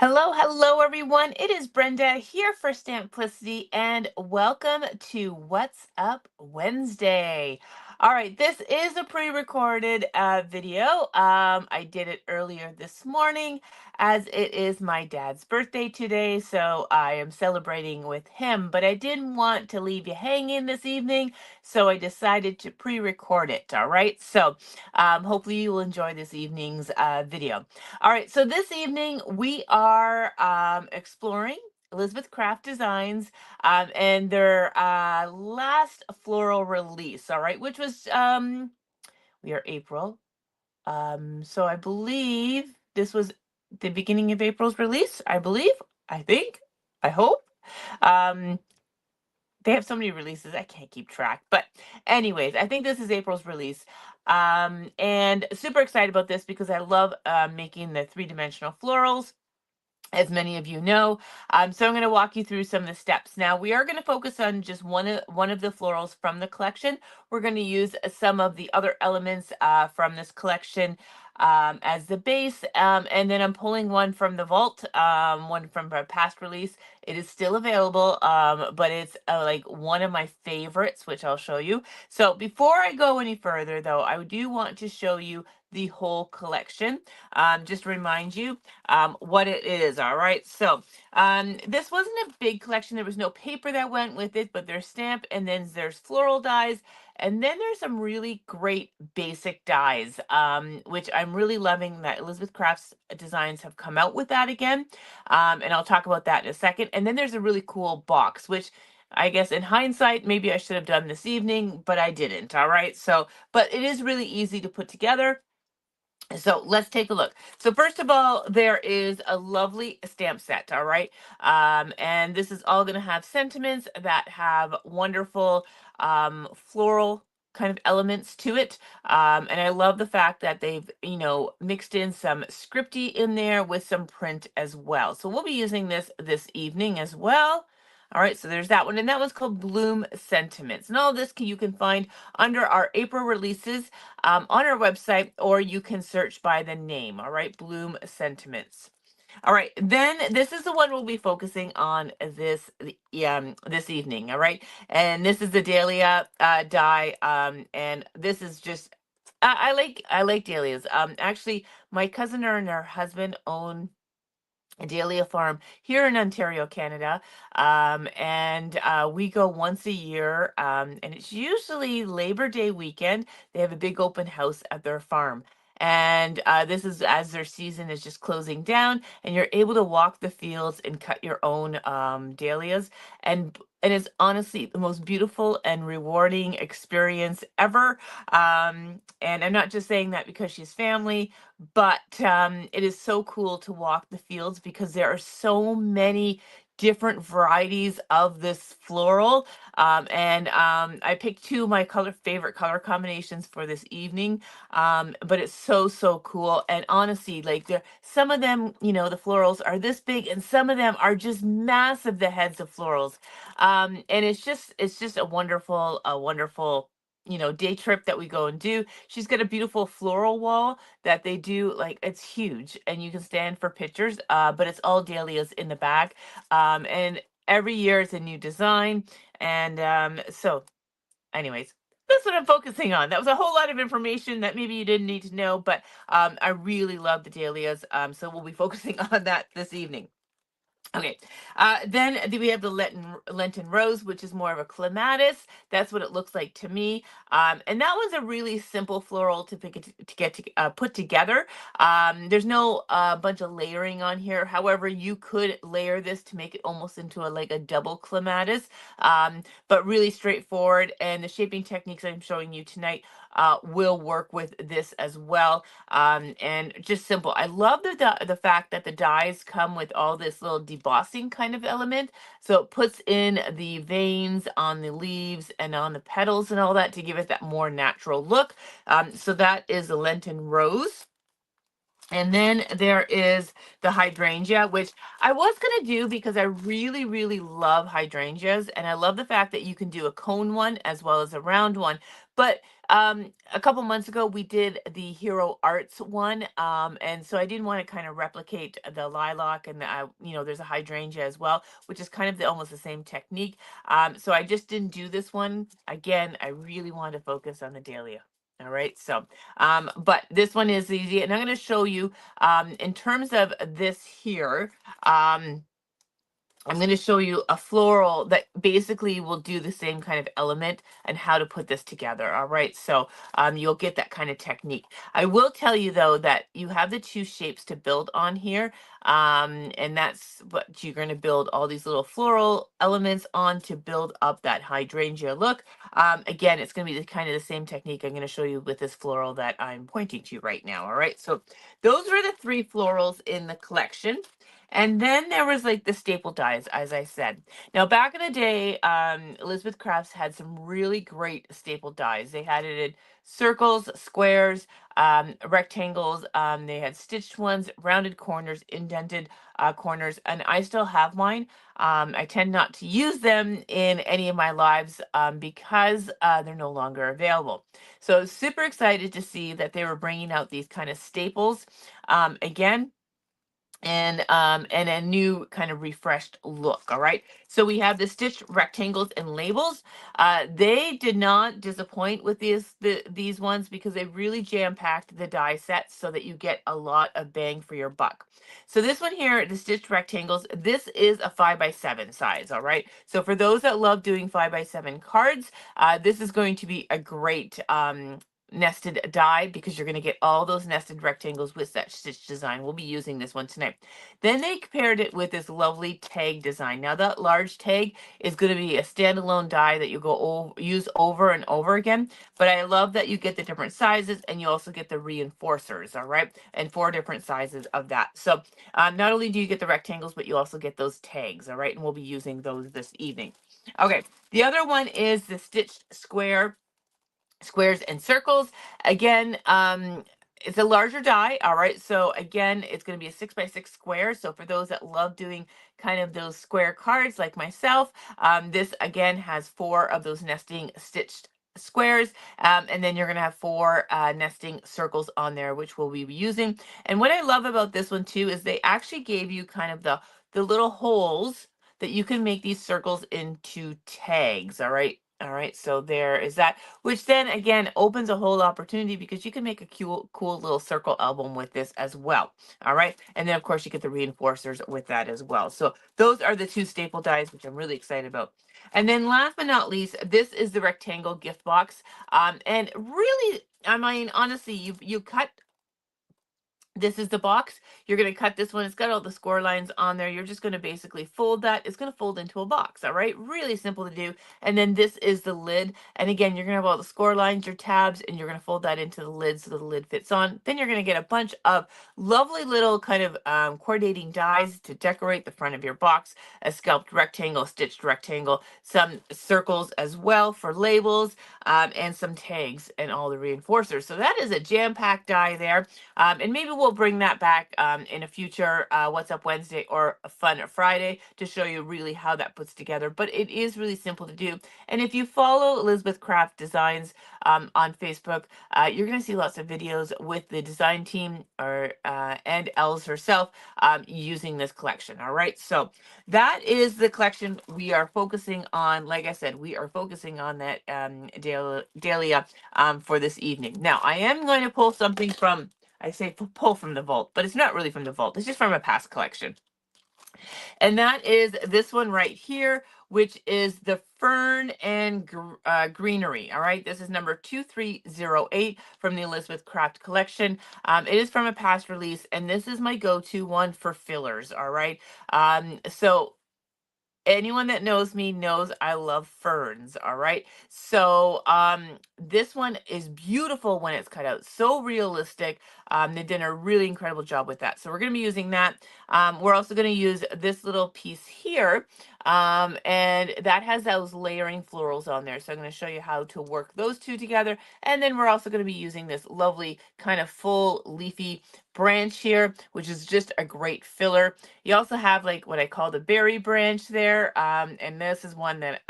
Hello, everyone. It is Brenda here for Stamplicity, and welcome to What's Up Wednesday. All right, this is a pre-recorded video. I did it earlier this morning as it is my dad's birthday today, so I am celebrating with him. But I didn't want to leave you hanging this evening, so I decided to pre-record it. All right, so hopefully you will enjoy this evening's video. All right, so this evening we are exploring Elizabeth Craft Designs and their last floral release, all right, which was, we are April. So I believe this was the beginning of April's release, I believe, I think, I hope. Um, they have so many releases, I can't keep track. But anyways, I think this is April's release. And super excited about this because I love making the three-dimensional florals, as many of you know. So I'm going to walk you through some of the steps. Now we are going to focus on just one of the florals from the collection. We're going to use some of the other elements from this collection as the base, and then I'm pulling one from the vault, one from a past release. It is still available, but it's like one of my favorites, which I'll show you. So before I go any further, though, I do want to show you the whole collection. Just to remind you what it is. All right. So this wasn't a big collection. There was no paper that went with it, but there's stamp, and then there's floral dies. And then there's some really great basic dies, which I'm really loving that Elizabeth Crafts Designs have come out with that again. And I'll talk about that in a second. And then there's a really cool box, which I guess in hindsight, maybe I should have done this evening, but I didn't. All right. So, but it is really easy to put together. So let's take a look. So first of all, there is a lovely stamp set, all right? And this is all going to have sentiments that have wonderful floral kind of elements to it. And I love the fact that they've, mixed in some scripty in there with some print as well. So we'll be using this evening as well. All right, so there's that one, and that one's called Bloom Sentiments. And all this you can find under our April releases on our website, or you can search by the name. All right, Bloom Sentiments. All right, then this is the one we'll be focusing on this evening. All right, and this is the Dahlia die, and this is just I like dahlias. Actually, my cousin and her husband own a Dahlia farm here in Ontario, Canada. And we go once a year, and it's usually Labor Day weekend. They have a big open house at their farm. And this is as their season is just closing down, and you're able to walk the fields and cut your own dahlias. And it's honestly the most beautiful and rewarding experience ever. And I'm not just saying that because she's family, but it is so cool to walk the fields because there are so many different varieties of this floral. And I picked two of my favorite color combinations for this evening. But it's so cool. And honestly, like some of them, the florals are this big, and some of them are just massive, the heads of florals. And it's just a wonderful day trip that we go and do. She's got a beautiful floral wall that they do, like it's huge, and you can stand for pictures, but it's all dahlias in the back. And every year it's a new design. And so anyways, that's what I'm focusing on. That was a whole lot of information that maybe you didn't need to know, but I really love the dahlias, so we'll be focusing on that this evening. Okay, then we have the Lenten Rose, which is more of a clematis. That's what it looks like to me. And that was a really simple floral to put together. There's no bunch of layering on here. However, you could layer this to make it almost into like a double clematis, but really straightforward. And the shaping techniques I'm showing you tonight will work with this as well. And just simple. I love the fact that the dies come with all this little debossing kind of element. So it puts in the veins on the leaves and on the petals and all that to give it that more natural look. So that is the Lenten Rose. And then there is the hydrangea, which I was going to do because I really love hydrangeas. And I love the fact that you can do a cone one as well as a round one. But a couple months ago, we did the Hero Arts one, and so I didn't want to kind of replicate the lilac, and there's a hydrangea as well, which is kind of almost the same technique. So I just didn't do this one. Again, I really wanted to focus on the dahlia. All right, so but this one is easy, and I'm going to show you in terms of this here. I'm going to show you a floral that basically will do the same kind of element and how to put this together. All right, so you'll get that kind of technique. I will tell you though that you have the two shapes to build on here, and that's what you're going to build all these little floral elements on to build up that hydrangea look. Again, it's going to be the kind of the same technique I'm going to show you with this floral that I'm pointing to right now. All right, so those were the three florals in the collection. And then there was like the staple dies, as I said. Now, back in the day, Elizabeth Crafts had some really great staple dies. They had it in circles, squares, rectangles. They had stitched ones, rounded corners, indented corners, and I still have mine. I tend not to use them in any of my lives because they're no longer available. So I was super excited to see that they were bringing out these kind of staples. Again, and a new kind of refreshed look. All right, so we have the stitched rectangles and labels. They did not disappoint with these ones because they really jam packed the die sets so that you get a lot of bang for your buck. So this one here, the stitched rectangles, this is a 5x7 size. All right, so for those that love doing 5x7 cards, this is going to be a great nested die because you're going to get all those nested rectangles with that stitch design. We'll be using this one tonight. Then they paired it with this lovely tag design. Now that large tag is going to be a standalone die that you use over and over again, but I love that you get the different sizes and you also get the reinforcers, all right, and 4 different sizes of that. So not only do you get the rectangles, but you also get those tags, all right, and we'll be using those this evening. Okay, the other one is the stitched squares and circles. Again, it's a larger die. All right, so again, it's going to be a 6x6 square. So for those that love doing kind of those square cards like myself, this again has 4 of those nesting stitched squares, and then you're going to have 4 nesting circles on there, which we'll be using. And what I love about this one too is they actually gave you kind of the little holes that you can make these circles into tags. All right, so there is that, which then again opens a whole opportunity because you can make a cool little circle album with this as well. All right, and then of course you get the reinforcers with that as well. So those are the 2 staple dies, which I'm really excited about. And then last but not least, this is the rectangle gift box. And really, I mean, honestly, you cut, this is the box. You're going to cut this one. It's got all the score lines on there. You're just going to basically fold that. It's going to fold into a box. All right. Really simple to do. And then this is the lid. And again, you're going to have all the score lines, your tabs, and you're going to fold that into the lid so the lid fits on. Then you're going to get a bunch of lovely little kind of coordinating dies to decorate the front of your box. A scalped rectangle, stitched rectangle, some circles as well for labels, and some tags and all the reinforcers. So that is a jam-packed die there. And maybe we'll bring that back in a future What's Up Wednesday or a Fun Friday to show you really how that puts together. But it is really simple to do. And if you follow Elizabeth Craft Designs on Facebook, you're going to see lots of videos with the design team and Els herself using this collection. All right. So that is the collection we are focusing on. Like I said, we are focusing on that Dahlia for this evening. Now, I am going to pull something from, I say pull from the vault, but it's not really from the vault. It's just from a past collection. And that is this one right here, which is the Fern and Greenery. All right. This is number 2308 from the Elizabeth Craft collection. It is from a past release, and this is my go-to one for fillers. All right. So anyone that knows me knows I love ferns, all right? So this one is beautiful when it's cut out, so realistic. They've done a really incredible job with that. So we're going to be using that. We're also going to use this little piece here, and that has those layering florals on there. So I'm going to show you how to work those two together. And then we're also going to be using this lovely kind of full leafy branch here, which is just a great filler. You also have like what I call the berry branch there. And this is one that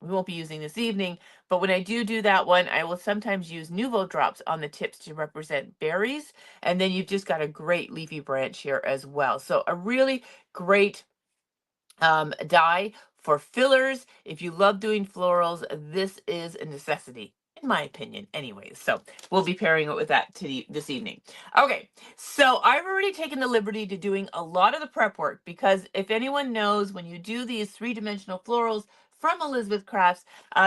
we won't be using this evening, But when I do that one, I will sometimes use Nuvo drops on the tips to represent berries. And then you've just got a great leafy branch here as well. So a really great die for fillers. If you love doing florals, this is a necessity, in my opinion, anyways. So we'll be pairing it with that this evening. Okay, so I've already taken the liberty to doing a lot of the prep work, because if anyone knows, when you do these three-dimensional florals from Elizabeth Crafts,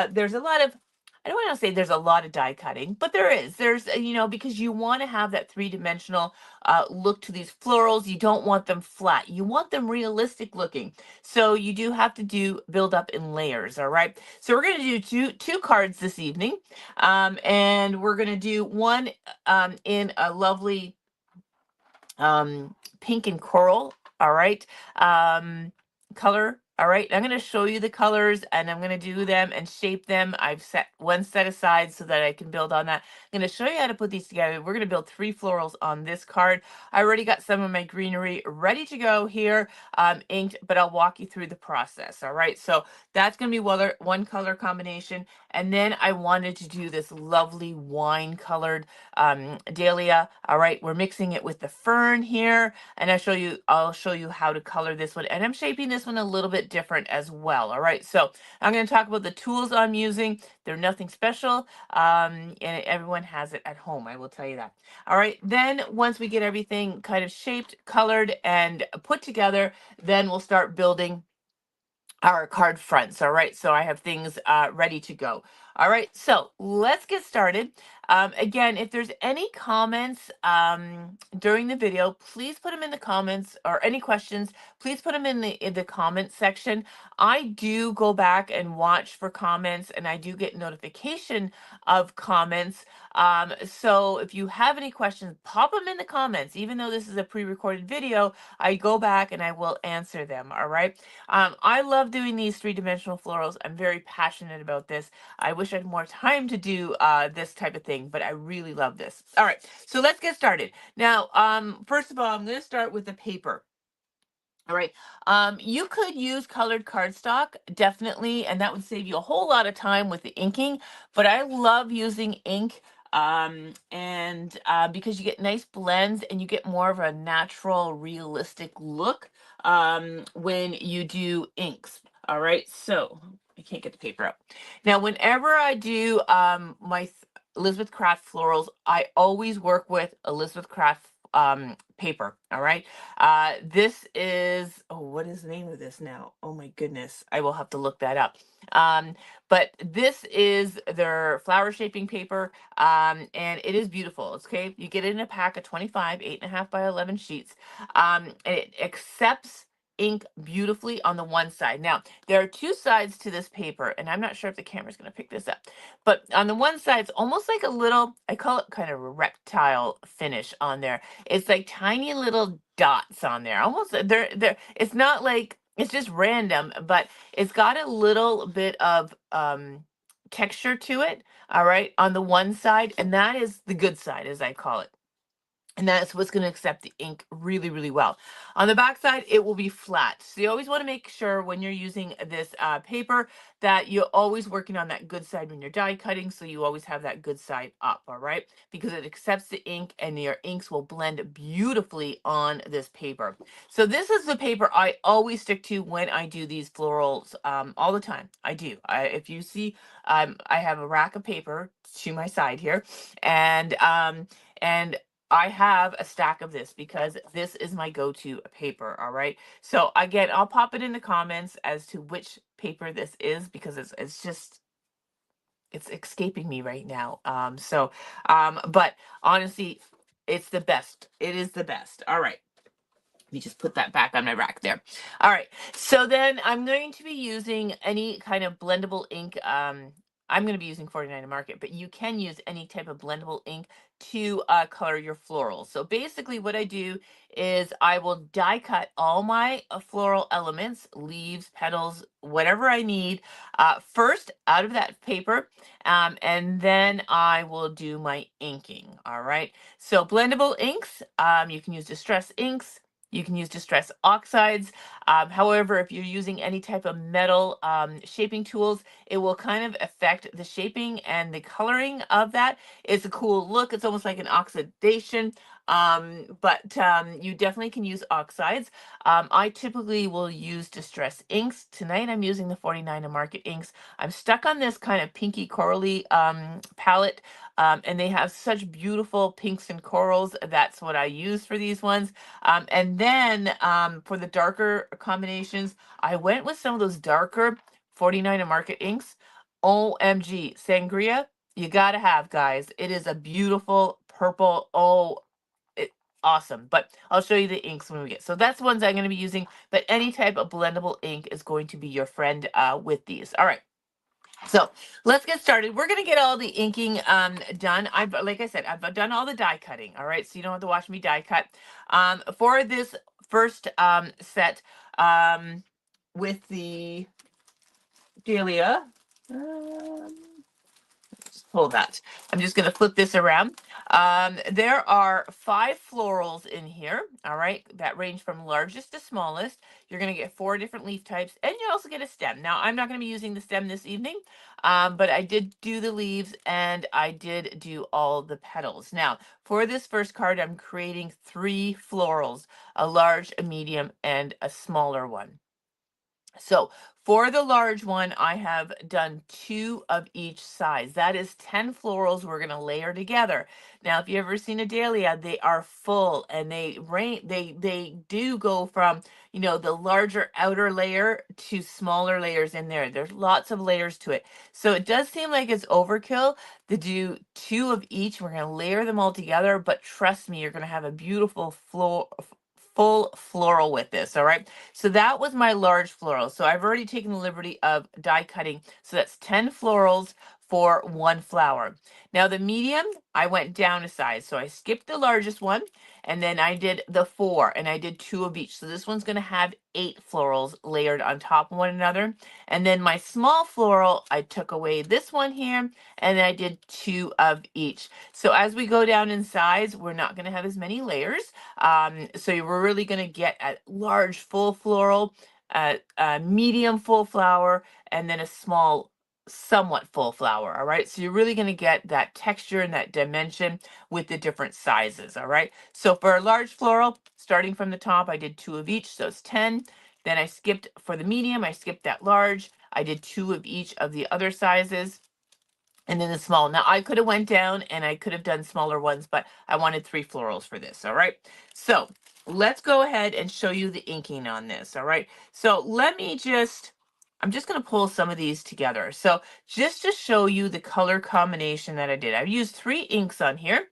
there's a lot of, I don't want to say there's a lot of die cutting, but there's because you want to have that three-dimensional look to these florals. You don't want them flat, you want them realistic looking. So you do have to build up in layers. All right, so we're going to do two cards this evening, and we're going to do one in a lovely pink and coral. All right, color. All right, I'm going to show you the colors, and I'm going to do them and shape them. I've set one set aside so that I can build on that. I'm going to show you how to put these together. We're going to build 3 florals on this card. I already got some of my greenery ready to go here, inked, but I'll walk you through the process. All right, so that's going to be one color combination. And then I wanted to do this lovely wine colored dahlia. All right, we're mixing it with the fern here, and I'll show you how to color this one, and I'm shaping this one a little bit different as well. All right, so I'm going to talk about the tools I'm using. They're nothing special, and everyone has it at home, I will tell you that. All right, then once we get everything kind of shaped, colored, and put together, then we'll start building our card fronts. All right, so I have things ready to go. All right, so let's get started. Again, if there's any comments during the video, please put them in the comments, or any questions, please put them in the comment section. I do go back and watch for comments, and I do get notification of comments. So if you have any questions, pop them in the comments. Even though this is a pre-recorded video, I go back and I will answer them. All right. I love doing these three-dimensional florals. I'm very passionate about this. I wish I had more time to do this type of thing, but I really love this. All right, so let's get started. Now, first of all, I'm going to start with the paper. All right. You could use colored cardstock, definitely, and that would save you a whole lot of time with the inking. But I love using ink, and because you get nice blends and you get more of a natural, realistic look when you do inks. All right. So I can't get the paper up. Now, whenever I do Elizabeth Craft florals, I always work with Elizabeth Craft paper. All right. This is, oh, what is the name of this now? Oh my goodness. I will have to look that up. But this is their flower shaping paper. And it is beautiful. It's okay. You get it in a pack of 25, 8.5 by 11 sheets. And it accepts ink beautifully on the one side. Now, there are two sides to this paper, and I'm not sure if the camera's going to pick this up, but on the one side, it's almost like a little, I call it kind of a reptile finish on there. It's like tiny little dots on there. Almost it's not like it's just random, but it's got a little bit of texture to it, all right, on the one side, and that is the good side, as I call it. And that's what's going to accept the ink really, really well. On the back side, it will be flat. So you always want to make sure when you're using this paper that you're always working on that good side when you're die cutting. So you always have that good side up, all right? Because it accepts the ink, and your inks will blend beautifully on this paper. So this is the paper I always stick to when I do these florals all the time. I do. If you see, I have a rack of paper to my side here, and I have a stack of this because this is my go-to paper. All right. So again, I'll pop it in the comments as to which paper this is, because it's just, it's escaping me right now. But honestly, it's the best. It is the best. All right. Let me just put that back on my rack there. All right. So then I'm going to be using any kind of blendable ink. I'm going to be using 49 to Market, but you can use any type of blendable ink to color your florals. So basically what I do is I will die cut all my floral elements, leaves, petals, whatever I need, first out of that paper, and then I will do my inking. All right. So blendable inks, you can use distress inks, You can use distress oxides. However, if you're using any type of metal shaping tools, it will kind of affect the shaping and the coloring of that. It's a cool look. It's almost like an oxidation, but you definitely can use oxides. I typically will use distress inks. Tonight I'm using the 49 Market inks. I'm stuck on this kind of pinky corally palette, and they have such beautiful pinks and corals. That's what I use for these ones. And then for the darker combinations, I went with some of those darker 49 Market inks. OMG, Sangria, you gotta have, guys. It is a beautiful purple. Oh, it, awesome. But I'll show you the inks when we get. So that's ones I'm going to be using, but any type of blendable ink is going to be your friend with these. All right. So let's get started. We're going to get all the inking done. Like I said, I've done all the die cutting. All right. So you don't have to watch me die cut. For this first set with the Dahlia, um, just pull that. I'm just going to flip this around. There are 5 florals in here, all right, that range from largest to smallest. You're going to get 4 different leaf types, and you also get a stem. Now, I'm not going to be using the stem this evening, but I did do the leaves, and I did do all the petals. Now, for this first card, I'm creating 3 florals, a large, a medium, and a smaller one. So for the large one, I have done 2 of each size. That is 10 florals we're going to layer together. Now, if you've ever seen a dahlia, they are full, and they do go from, you know, the larger outer layer to smaller layers in there. There's lots of layers to it. So it does seem like it's overkill to do 2 of each. We're going to layer them all together, but trust me, you're going to have a beautiful full floral with this. All right. So that was my large floral. So I've already taken the liberty of die cutting. So that's 10 florals for 1 flower. Now the medium, I went down a size. So I skipped the largest one, and then I did the 4, and I did 2 of each. So this one's going to have 8 florals layered on top of one another. And then my small floral, I took away this one here, and I did 2 of each. So as we go down in size, we're not going to have as many layers. So we're really going to get a large full floral, a medium full flower, and then a small somewhat full flower. All right. So you're really going to get that texture and that dimension with the different sizes. All right. So for a large floral, starting from the top, I did 2 of each. So it's 10. Then I skipped for the medium. I skipped that large. I did 2 of each of the other sizes. And then the small. Now I could have went down and I could have done smaller ones, but I wanted 3 florals for this. All right. So let's go ahead and show you the inking on this. All right. So I'm just going to pull some of these together. So just to show you the color combination that I did, I've used 3 inks on here.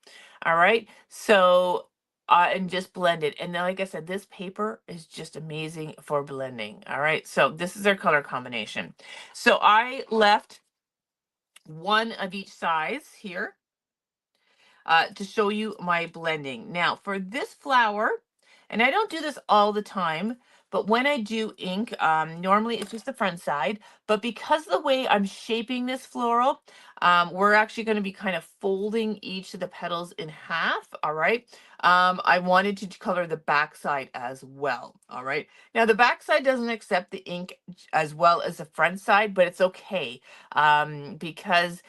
All right. So, and just blend it. And then, like I said, this paper is just amazing for blending. All right. So this is our color combination. So I left 1 of each size here to show you my blending. Now for this flower, and I don't do this all the time, but when I do ink, normally it's just the front side, but because of the way I'm shaping this floral, we're actually going to be kind of folding each of the petals in half. All right. I wanted to color the back side as well. All right. Now the back side doesn't accept the ink as well as the front side, but it's okay, because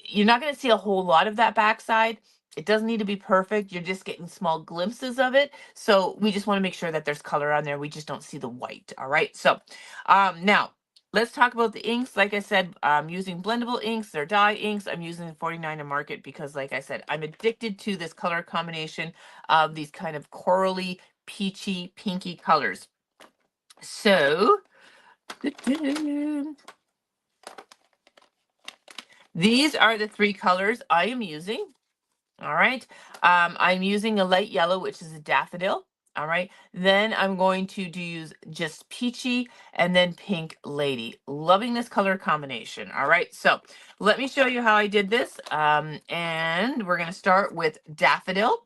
you're not going to see a whole lot of that backside. It doesn't need to be perfect. You're just getting small glimpses of it. So we just want to make sure that there's color on there. We just don't see the white. All right. So now let's talk about the inks. Like I said, I'm using blendable inks. They're dye inks. I'm using the 49 Market because, like I said, I'm addicted to this color combination of these kind of corally, peachy, pinky colors. So these are the 3 colors I am using. All right. I'm using a light yellow, which is a daffodil. All right. Then I'm going to use just peachy and then pink lady. Loving this color combination. All right. So let me show you how I did this. And we're going to start with daffodil.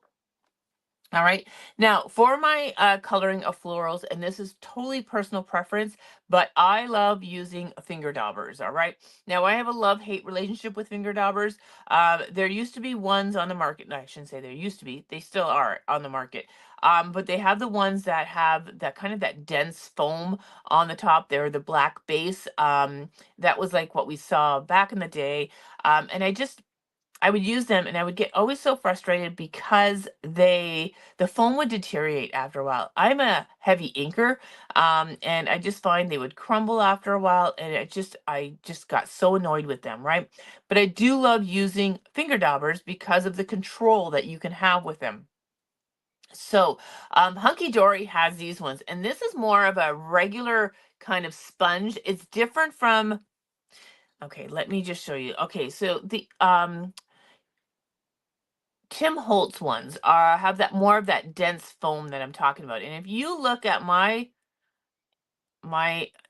All right. Now, for my coloring of florals, and this is totally personal preference, but I love using finger daubers. All right. Now, I have a love-hate relationship with finger daubers. There used to be ones on the market. No, I shouldn't say there used to be. They still are on the market. But they have the ones that have that kind of that dense foam on the top. They're the black base. That was like what we saw back in the day. And I would use them and I would get always so frustrated because the foam would deteriorate after a while. I'm a heavy inker, and I just find they would crumble after a while, and I just got so annoyed with them, right? But I do love using finger daubers because of the control that you can have with them. So, Hunky Dory has these ones, and this is more of a regular kind of sponge. It's different from, okay, let me just show you. Okay, so the Tim Holtz ones are have that more of that dense foam that I'm talking about. And if you look at my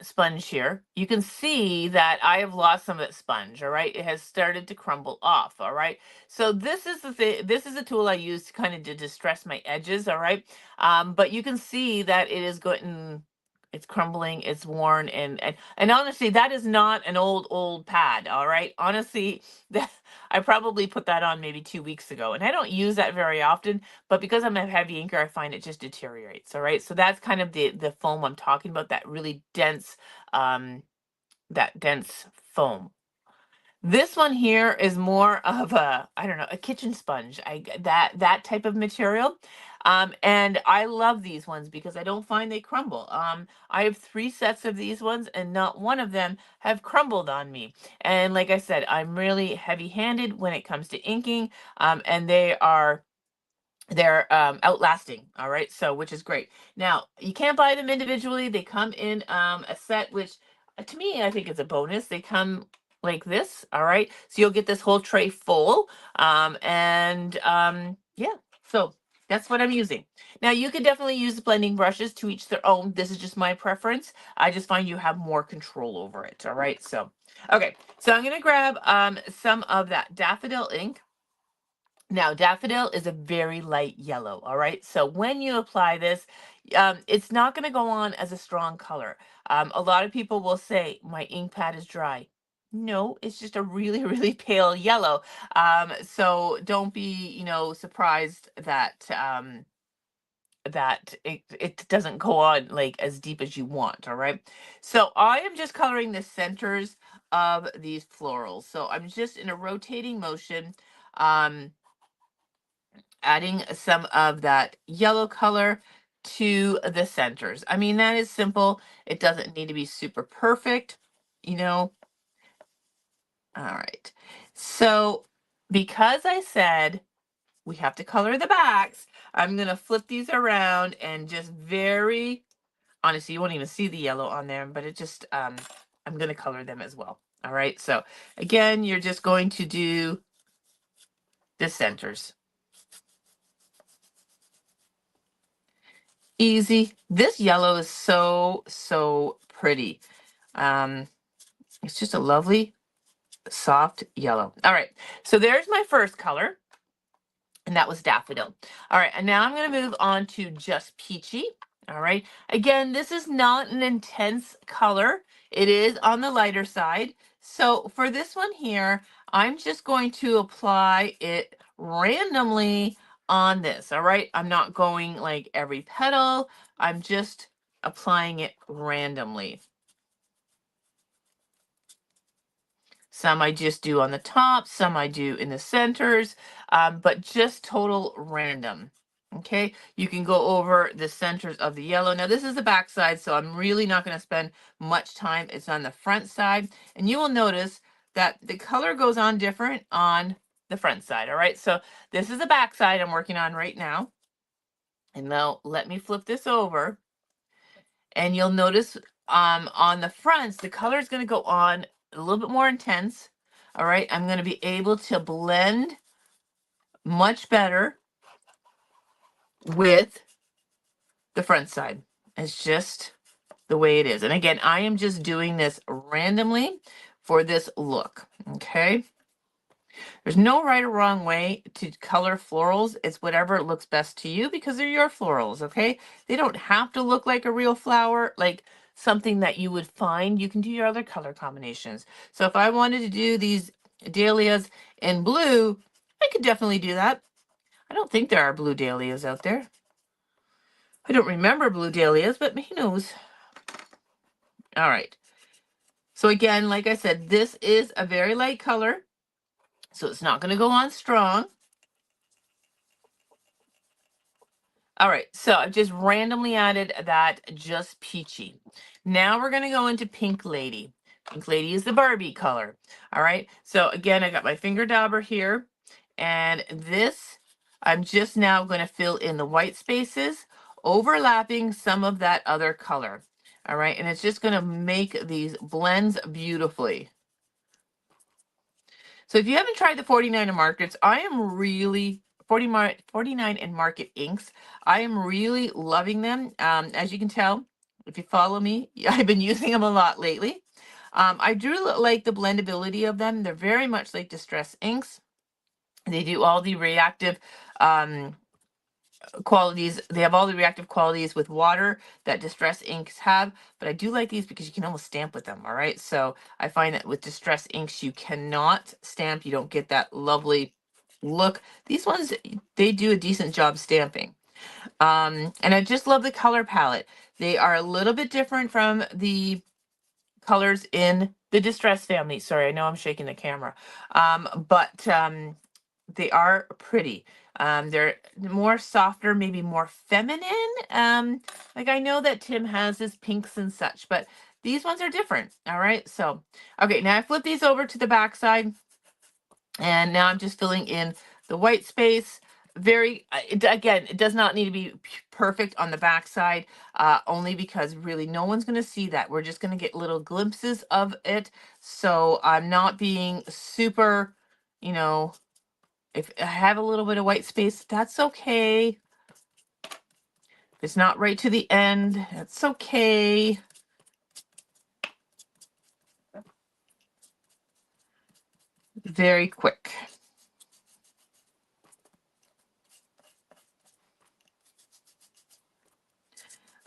sponge here, you can see that I have lost some of that sponge, all right? It has started to crumble off, all right? So this is a tool I use to kind of to distress my edges, all right? But you can see that it is going, it's crumbling, it's worn, and honestly, that is not an old pad, all right? Honestly, that I probably put that on maybe 2 weeks ago, and I don't use that very often, but because I'm a heavy inker, I find it just deteriorates. All right. So that's kind of the foam I'm talking about, that really dense, um, that dense foam. This one here is more of a, I don't know, a kitchen sponge. That type of material. And I love these ones because I don't find they crumble. I have 3 sets of these ones and not one of them have crumbled on me. And like I said, I'm really heavy-handed when it comes to inking. And they're outlasting, all right, so which is great. Now you can't buy them individually, they come in a set, which to me I think is a bonus. They come like this, all right, so you'll get this whole tray full. Yeah, so that's what I'm using. Now you could definitely use blending brushes, to each their own. This is just my preference. I just find you have more control over it, all right. So okay, so I'm going to grab some of that daffodil ink. Now, daffodil is a very light yellow, all right? So when you apply this, it's not going to go on as a strong color. A lot of people will say, my ink pad is dry. No, it's just a really, really pale yellow. So don't be, surprised that it doesn't go on like as deep as you want, all right? So I am just coloring the centers of these florals. So I'm just in a rotating motion. Um, Adding some of that yellow color to the centers. I mean, that is simple. It doesn't need to be super perfect, you know. All right. So because I said we have to color the backs, I'm going to flip these around and just very, honestly, you won't even see the yellow on there, but it just, I'm going to color them as well. All right. So again, you're just going to do the centers. Easy. This yellow is so pretty. Um, it's just a lovely, soft yellow. All right, so there's my first color, and that was daffodil. All right, and now I'm going to move on to just peachy. All right, again, this is not an intense color. It is on the lighter side. So for this one here, I'm just going to apply it randomly on this. All right, I'm not going like every petal. I'm just applying it randomly. Some I just do on the top, some I do in the centers, but just total random. Okay, you can go over the centers of the yellow. Now this is the back side, so I'm really not going to spend much time. It's on the front side, and you will notice that the color goes on different on the front side. All right, so this is the back side I'm working on right now. And now let me flip this over, and you'll notice on the fronts, the color is going to go on a little bit more intense. All right, I'm going to be able to blend much better with the front side. It's just the way it is. And again, I am just doing this randomly for this look, okay? There's no right or wrong way to color florals. It's whatever looks best to you because they're your florals, okay? They don't have to look like a real flower, like something that you would find. You can do your other color combinations. So if I wanted to do these dahlias in blue, I could definitely do that. I don't think there are blue dahlias out there. I don't remember blue dahlias, but who knows? All right. So again, like I said, this is a very light color, so it's not going to go on strong. All right, so I've just randomly added that just peachy. Now we're going to go into Pink Lady. Pink Lady is the Barbie color. All right, so again, I got my finger dauber here, and this, I'm just now going to fill in the white spaces, overlapping some of that other color. All right, and it's just going to make these blends beautifully. So if you haven't tried the 49 and Markets, I am really 49 and Market inks. I am really loving them. As you can tell, if you follow me, I've been using them a lot lately. I do like the blendability of them. They're very much like Distress inks. They do all the reactive qualities. They have all the reactive qualities with water that Distress inks have, but I do like these because you can almost stamp with them. All right, so I find that with Distress inks you cannot stamp. You don't get that lovely look. These ones, they do a decent job stamping. And I just love the color palette. They are a little bit different from the colors in the Distress family. Sorry, I know I'm shaking the camera, but they are pretty. They're more softer, maybe more feminine. Like I know that Tim has his pinks and such, but these ones are different. All right, so okay, now I flip these over to the back side, and now I'm just filling in the white space. Very, again, it does not need to be perfect on the back side, only because really no one's going to see that. We're just going to get little glimpses of it. So I'm not being super, you know, if I have a little bit of white space, that's okay. If it's not right to the end, that's okay. Very quick.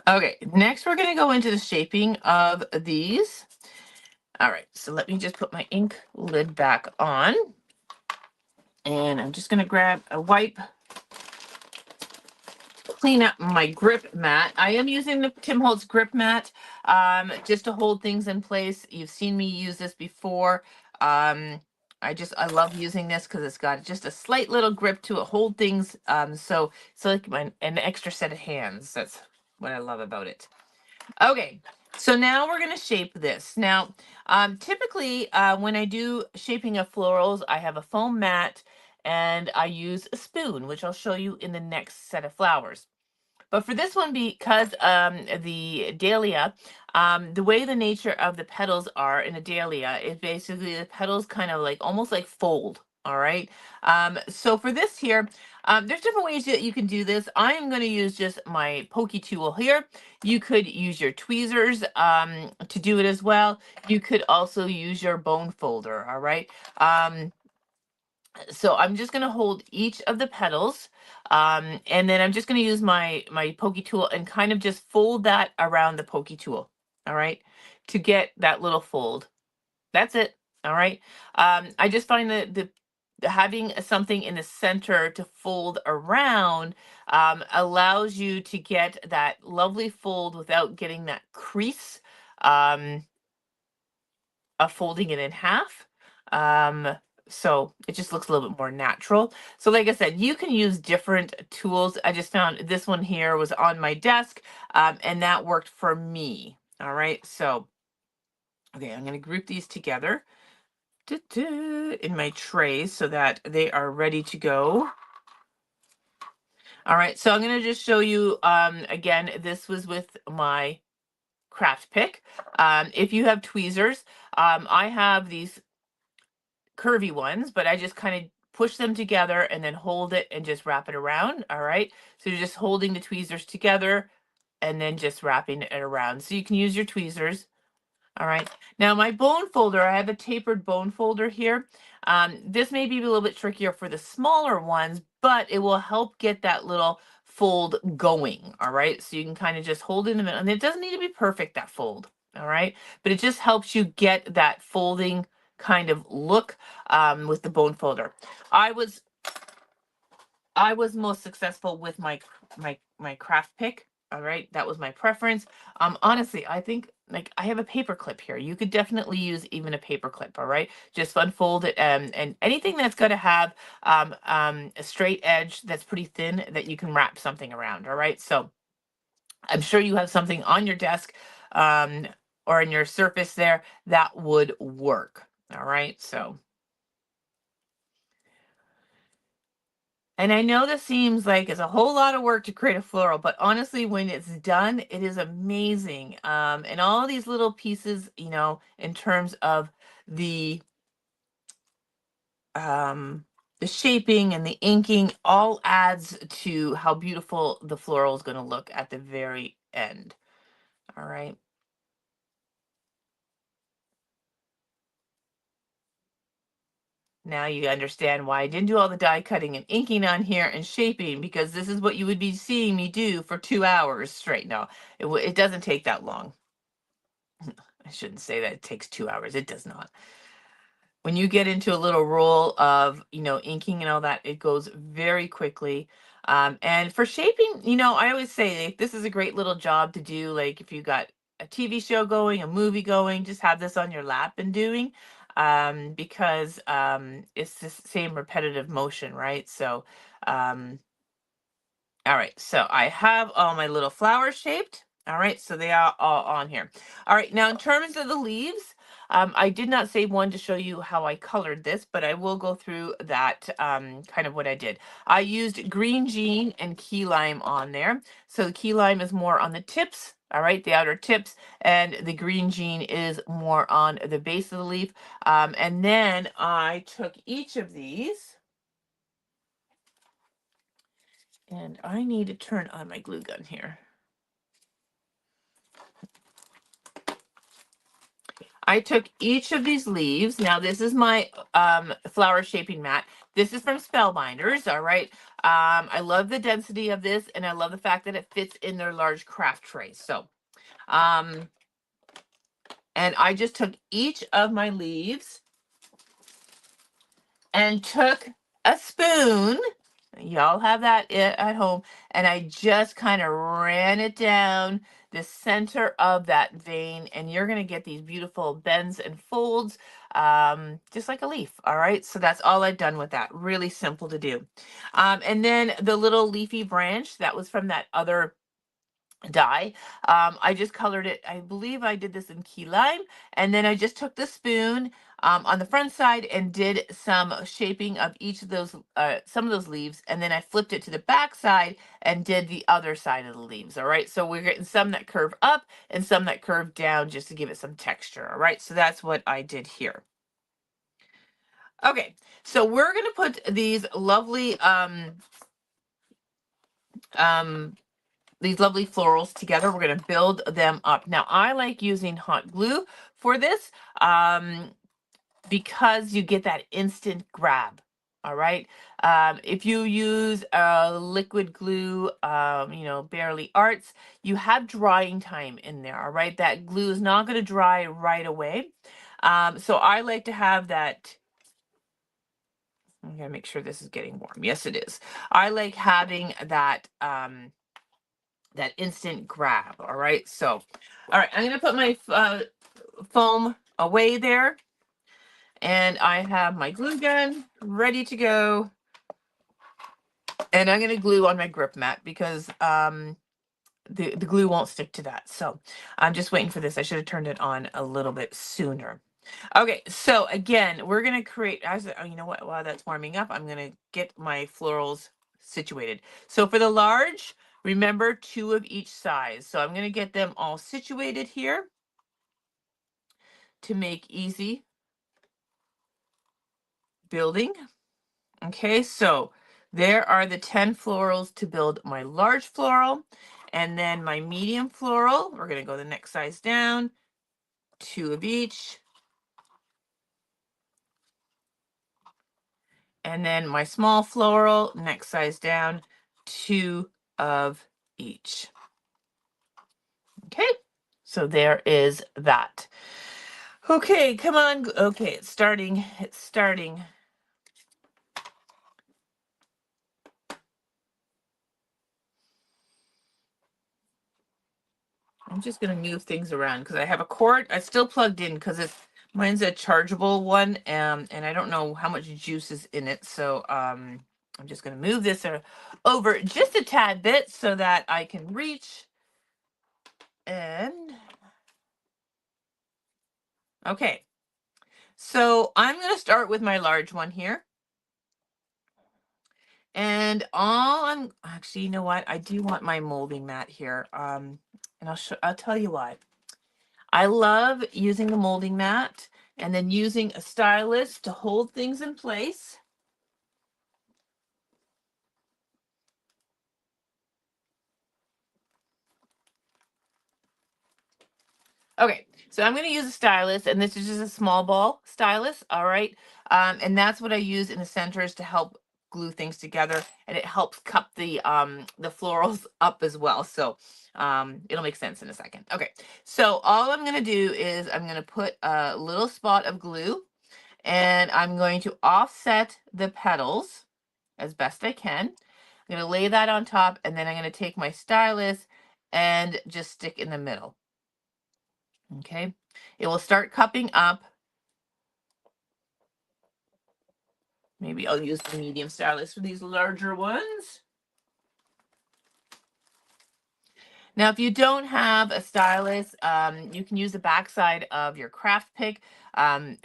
Okay, next we're going to go into the shaping of these. All right, so let me just put my ink lid back on. And I'm just going to grab a wipe, clean up my grip mat. I am using the Tim Holtz grip mat just to hold things in place. You've seen me use this before. I love using this because it's got just a slight little grip to it, hold things. So like an extra set of hands. That's what I love about it. Okay, so now we're going to shape this. Now, typically when I do shaping of florals, I have a foam mat and I use a spoon, which I'll show you in the next set of flowers. But for this one, because the dahlia, the way the nature of the petals are in a dahlia is basically the petals kind of like almost like fold. All right. So for this here, there's different ways that you can do this. I am going to use just my pokey tool here. You could use your tweezers to do it as well. You could also use your bone folder. All right. So I'm just going to hold each of the petals, and then I'm just going to use my pokey tool and kind of just fold that around the pokey tool, all right, to get that little fold. That's it, all right. I just find that having something in the center to fold around allows you to get that lovely fold without getting that crease of folding it in half. So it just looks a little bit more natural. So like I said, you can use different tools. I just found this one here was on my desk, and that worked for me. All right, so okay, I'm going to group these together in my trays so that they are ready to go. All right, so I'm going to just show you again, this was with my craft pick. If you have tweezers, I have these curvy ones, but I just kind of push them together and then hold it and just wrap it around. All right. So you're just holding the tweezers together and then just wrapping it around. So you can use your tweezers. All right. Now my bone folder, I have a tapered bone folder here. This may be a little bit trickier for the smaller ones, but it will help get that little fold going. All right. So you can kind of just hold in the middle, and it doesn't need to be perfect, that fold. All right. But it just helps you get that folding kind of look with the bone folder. I was I was most successful with my craft pick. All right, that was my preference. Honestly, I think like I have a paper clip here. You could definitely use even a paper clip. All right, just unfold it, and anything that's going to have a straight edge that's pretty thin that you can wrap something around. All right, so I'm sure you have something on your desk um, or in your surface there that would work. All right, so. And I know this seems like it's a whole lot of work to create a floral, but honestly, when it's done, it is amazing. And all these little pieces, in terms of the um, the shaping and the inking, all adds to how beautiful the floral is going to look at the very end. All right. Now you understand why I didn't do all the die cutting and inking on here and shaping, because this is what you would be seeing me do for 2 hours straight. No, it doesn't take that long. I shouldn't say that it takes 2 hours. It does not. When you get into a little roll of, inking and all that, it goes very quickly. And for shaping, I always say like, this is a great little job to do. Like if you got a TV show going, a movie going, just have this on your lap and doing, because it's the same repetitive motion, right? So, um, all right, so I have all my little flowers shaped. All right, so they are all on here. All right, now in terms of the leaves, I did not save one to show you how I colored this, but I will go through that kind of what I did. I used green jean and key lime on there. So the key lime is more on the tips, all right, the outer tips, and the green jean is more on the base of the leaf. And then I took each of these, and I need to turn on my glue gun here. I took each of these leaves. Now, this is my flower shaping mat. This is from Spellbinders, all right? I love the density of this, and I love the fact that it fits in their large craft tray. So, um, and I just took each of my leaves and took a spoon. Y'all have that at home. And I just kind of ran it down the center of that vein. And you're going to get these beautiful bends and folds, just like a leaf. All right. So that's all I've done with that. Really simple to do. And then the little leafy branch that was from that other die. I just colored it. I believe I did this in key lime, and then I just took the spoon on the front side and did some shaping of each of those, some of those leaves, and then I flipped it to the back side and did the other side of the leaves. All right, so we're getting some that curve up and some that curve down just to give it some texture. All right, so that's what I did here. Okay, so we're gonna put these lovely um these lovely florals together. We're going to build them up. Now, I like using hot glue for this because you get that instant grab. All right. If you use liquid glue, Barely Arts, you have drying time in there. All right. That glue is not going to dry right away. So I like to have that. I'm going to make sure this is getting warm. Yes, it is. I like having that that instant grab. All right. So, all right, I'm going to put my foam away there. And I have my glue gun ready to go. And I'm going to glue on my grip mat because the glue won't stick to that. So I'm just waiting for this. I should have turned it on a little bit sooner. Okay, so again, we're going to create, you know what, while that's warming up, I'm going to get my florals situated. So for the large, remember 2 of each size. So I'm going to get them all situated here to make easy building. Okay, so there are the 10 florals to build my large floral. And then my medium floral, we're going to go the next size down. 2 of each. And then my small floral, next size down, 2 of each. Okay, so there is that. Okay, come on. Okay, it's starting. It's starting. I'm just going to move things around because I have a cord. I still plugged in because mine's a chargeable one, and I don't know how much juice is in it. So I'm just going to move this over just a tad bit so that I can reach. And okay, so I'm going to start with my large one here. And actually, you know what? I do want my molding mat here. And I'll tell you why. I love using the molding mat and then using a stylus to hold things in place. Okay, so I'm going to use a stylus, and this is just a small ball stylus, all right? And that's what I use in the centers to help glue things together, and it helps cup the florals up as well. So it'll make sense in a second. Okay, so all I'm going to do is I'm going to put a little spot of glue, and I'm going to offset the petals as best I can. I'm going to lay that on top, and then I'm going to take my stylus and just stick in the middle. Okay, it will start cupping up. Maybe I'll use the medium stylus for these larger ones. Now, if you don't have a stylus, you can use the backside of your craft pick, a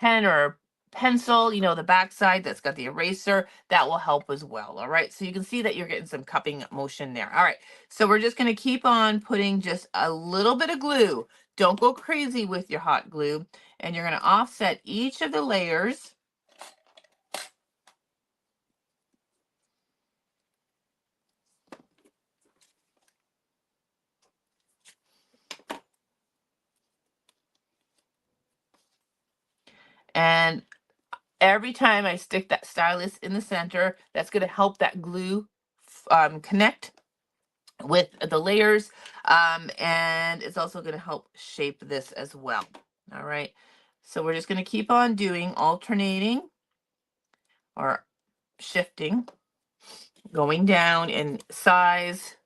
pen or pencil, the backside that's got the eraser, that will help as well. All right, so you can see that you're getting some cupping motion there. All right, so we're just going to keep on putting just a little bit of glue. Don't go crazy with your hot glue, and you're going to offset each of the layers. And every time I stick that stylus in the center, that's going to help that glue connect with the layers. And it's also going to help shape this as well. All right. So we're just going to keep on doing alternating or shifting, going down in size.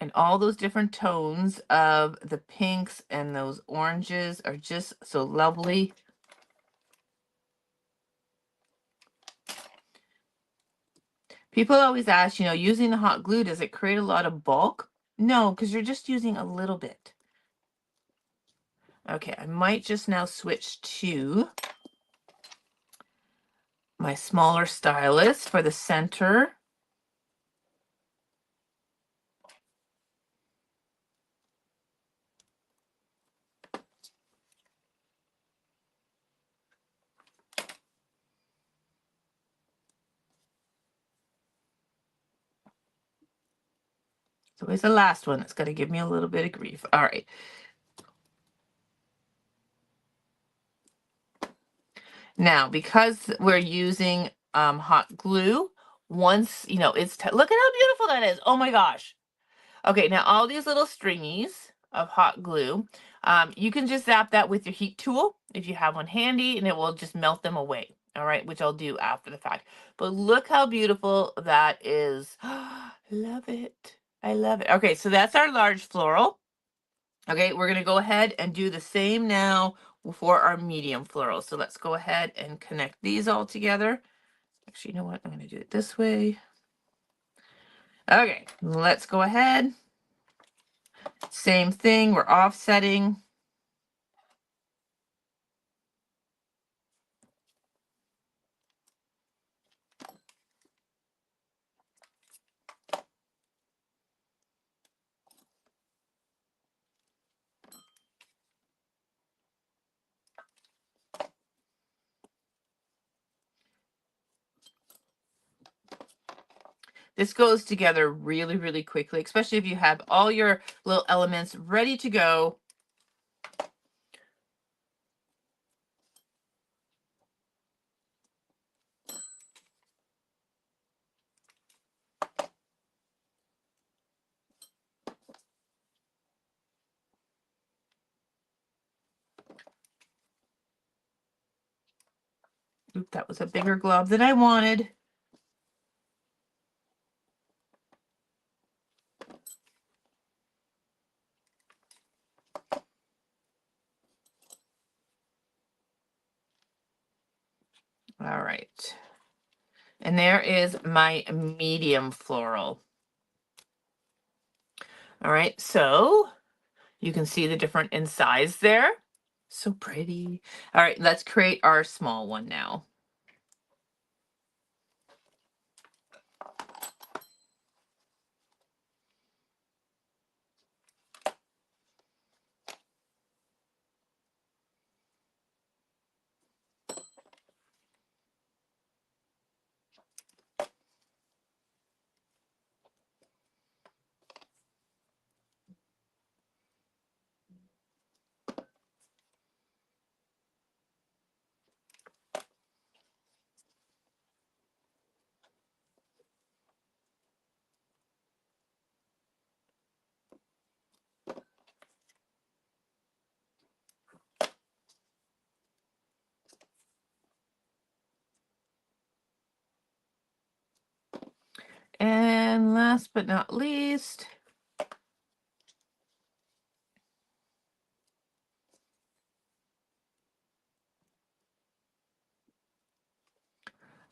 And all those different tones of the pinks and those oranges are just so lovely. People always ask, using the hot glue, does it create a lot of bulk? No, because you're just using a little bit. Okay, I might just now switch to my smaller stylus for the center. So it's the last one that's going to give me a little bit of grief. All right. Now, because we're using hot glue, once, look at how beautiful that is. Oh my gosh. Okay, now all these little stringies of hot glue, you can just zap that with your heat tool if you have one handy, and it will just melt them away. All right, which I'll do after the fact. But look how beautiful that is. Love it. I love it. Okay, so that's our large floral. Okay, we're going to go ahead and do the same now for our medium floral. So let's go ahead and connect these all together. Actually, you know what? I'm going to do it this way. Okay, let's go ahead. Same thing, we're offsetting. This goes together really, really quickly, especially if you have all your little elements ready to go. Oop, that was a bigger glove than I wanted. All right. And there is my medium floral. All right, so you can see the different insides there. So pretty. All right, let's create our small one now. And last but not least,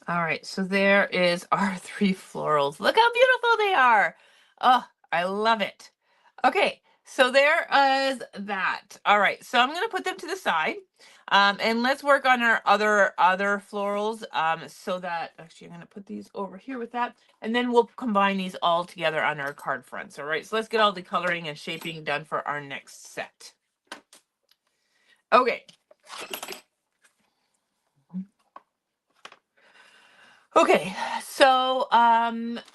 all right, so there is our 3 florals. Look how beautiful they are. Oh, I love it. Okay, so there is that. All right, so I'm going to put them to the side. And let's work on our other florals, so that actually I'm going to put these over here with that, and then we'll combine these all together on our card fronts. All right, so let's get all the coloring and shaping done for our next set. Okay. Okay, so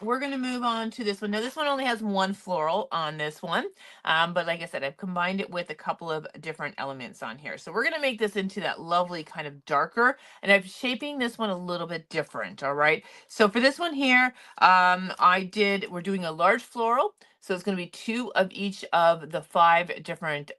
we're gonna move on to this one. Now this one only has one floral on this one, but like I said, I've combined it with a couple of different elements on here. So we're gonna make this into that lovely kind of darker, and I'm shaping this one a little bit different. All right. So for this one here, we're doing a large floral, so it's gonna be 2 of each of the 5 different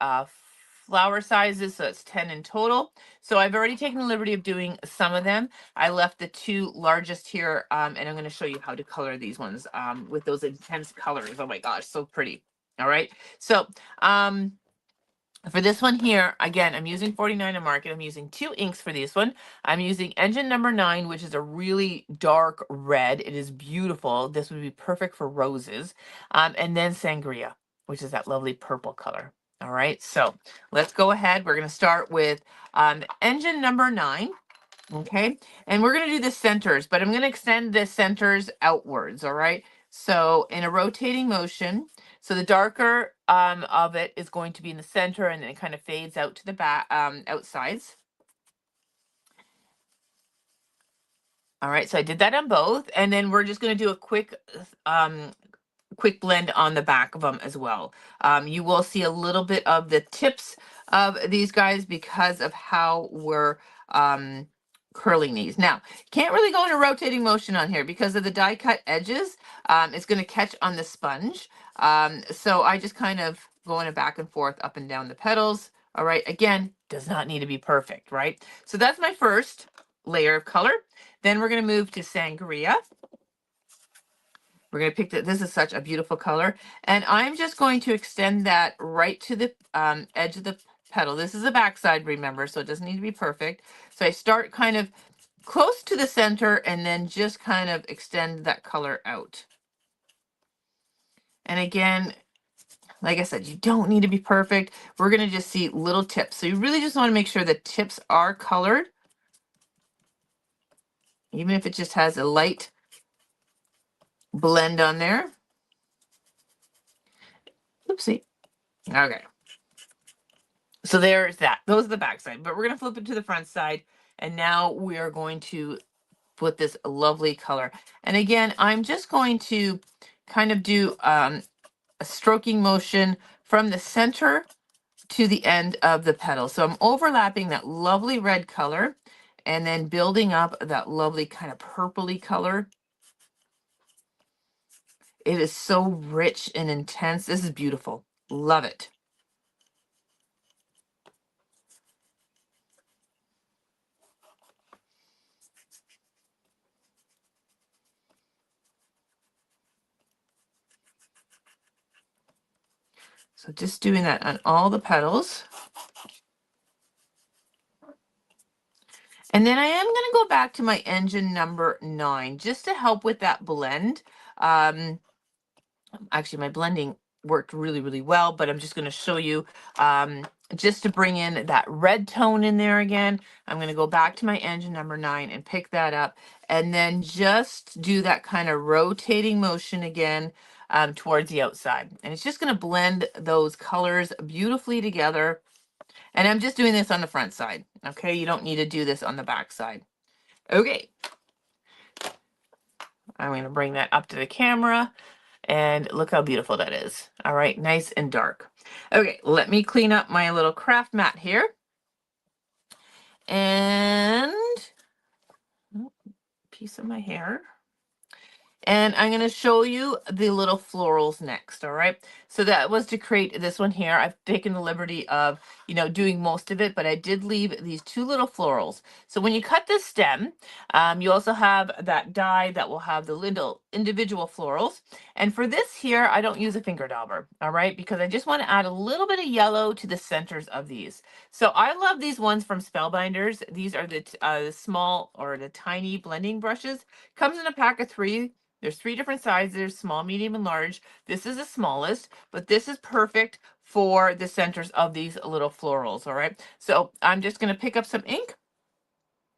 flower sizes, so it's 10 in total. So I've already taken the liberty of doing some of them. I left the 2 largest here, and I'm going to show you how to color these ones with those intense colors. Oh my gosh, so pretty. All right. So for this one here, again, I'm using 49 to market. I'm using 2 inks for this one. I'm using engine number 9, which is a really dark red. It is beautiful. This would be perfect for roses. And then sangria, which is that lovely purple color. All right, so let's go ahead. We're going to start with engine number 9. Okay, and we're going to do the centers, but I'm going to extend the centers outwards. All right, so in a rotating motion, so the darker of it is going to be in the center, and then it kind of fades out to the back outsides. All right, so I did that on both, and then we're just going to do a quick blend on the back of them as well. You will see a little bit of the tips of these guys because of how we're curling these. Now, can't really go in a rotating motion on here because of the die cut edges. It's going to catch on the sponge. So I just kind of go in a back and forth up and down the petals. All right, again, does not need to be perfect, right? So that's my first layer of color. Then we're going to move to sangria. We're going to pick that. This is such a beautiful color. And I'm just going to extend that right to the edge of the petal. This is the backside, remember, so it doesn't need to be perfect. So I start kind of close to the center and then just kind of extend that color out. And again, like I said, you don't need to be perfect. We're going to just see little tips. So you really just want to make sure the tips are colored, even if it just has a light blend on there. Oopsie. Okay. So there's that. Those are the back side, but we're going to flip it to the front side. And now we are going to with this lovely color. And again, I'm just going to kind of do a stroking motion from the center to the end of the petal. So I'm overlapping that lovely red color and then building up that lovely kind of purpley color. It is so rich and intense. This is beautiful. Love it. So just doing that on all the petals. And then I am going to go back to my engine number 9 just to help with that blend. Actually, my blending worked really, really well, but I'm just going to show you just to bring in that red tone in there again. I'm going to go back to my engine number 9 and pick that up, and then just do that kind of rotating motion again towards the outside. And it's just going to blend those colors beautifully together. And I'm just doing this on the front side. Okay, you don't need to do this on the back side. Okay, I'm going to bring that up to the camera. And look how beautiful that is. All right, nice and dark. Okay, let me clean up my little craft mat here. And piece of my hair. And I'm going to show you the little florals next, all right? So that was to create this one here. I've taken the liberty of, doing most of it, but I did leave these 2 little florals. So when you cut the stem, you also have that die that will have the little individual florals. And for this here, I don't use a finger dauber, all right? Because I just want to add a little bit of yellow to the centers of these. So I love these ones from Spellbinders. These are the small or the tiny blending brushes. Comes in a pack of 3. There's 3 different sizes, small, medium, and large. This is the smallest, but this is perfect for the centers of these little florals, all right? So I'm just going to pick up some ink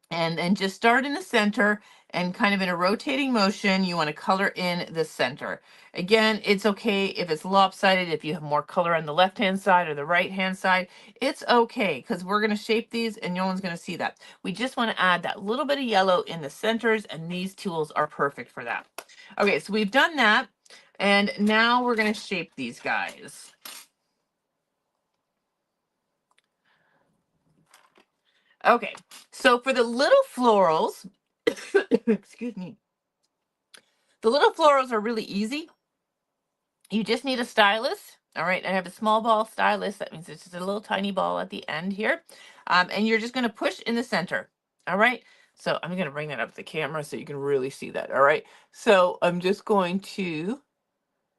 and then just start in the center, and kind of in a rotating motion, you want to color in the center. Again, it's okay if it's lopsided, if you have more color on the left-hand side or the right-hand side, it's okay, because we're going to shape these and no one's going to see that. We just want to add that little bit of yellow in the centers, and these tools are perfect for that. Okay, so we've done that, and now we're going to shape these guys. Okay, so for the little florals, excuse me, the little florals are really easy. You just need a stylus. All right, I have a small ball stylus. That means it's just a little tiny ball at the end here. And you're just going to push in the center. All right, so I'm going to bring that up to the camera so you can really see that. All right, so I'm just going to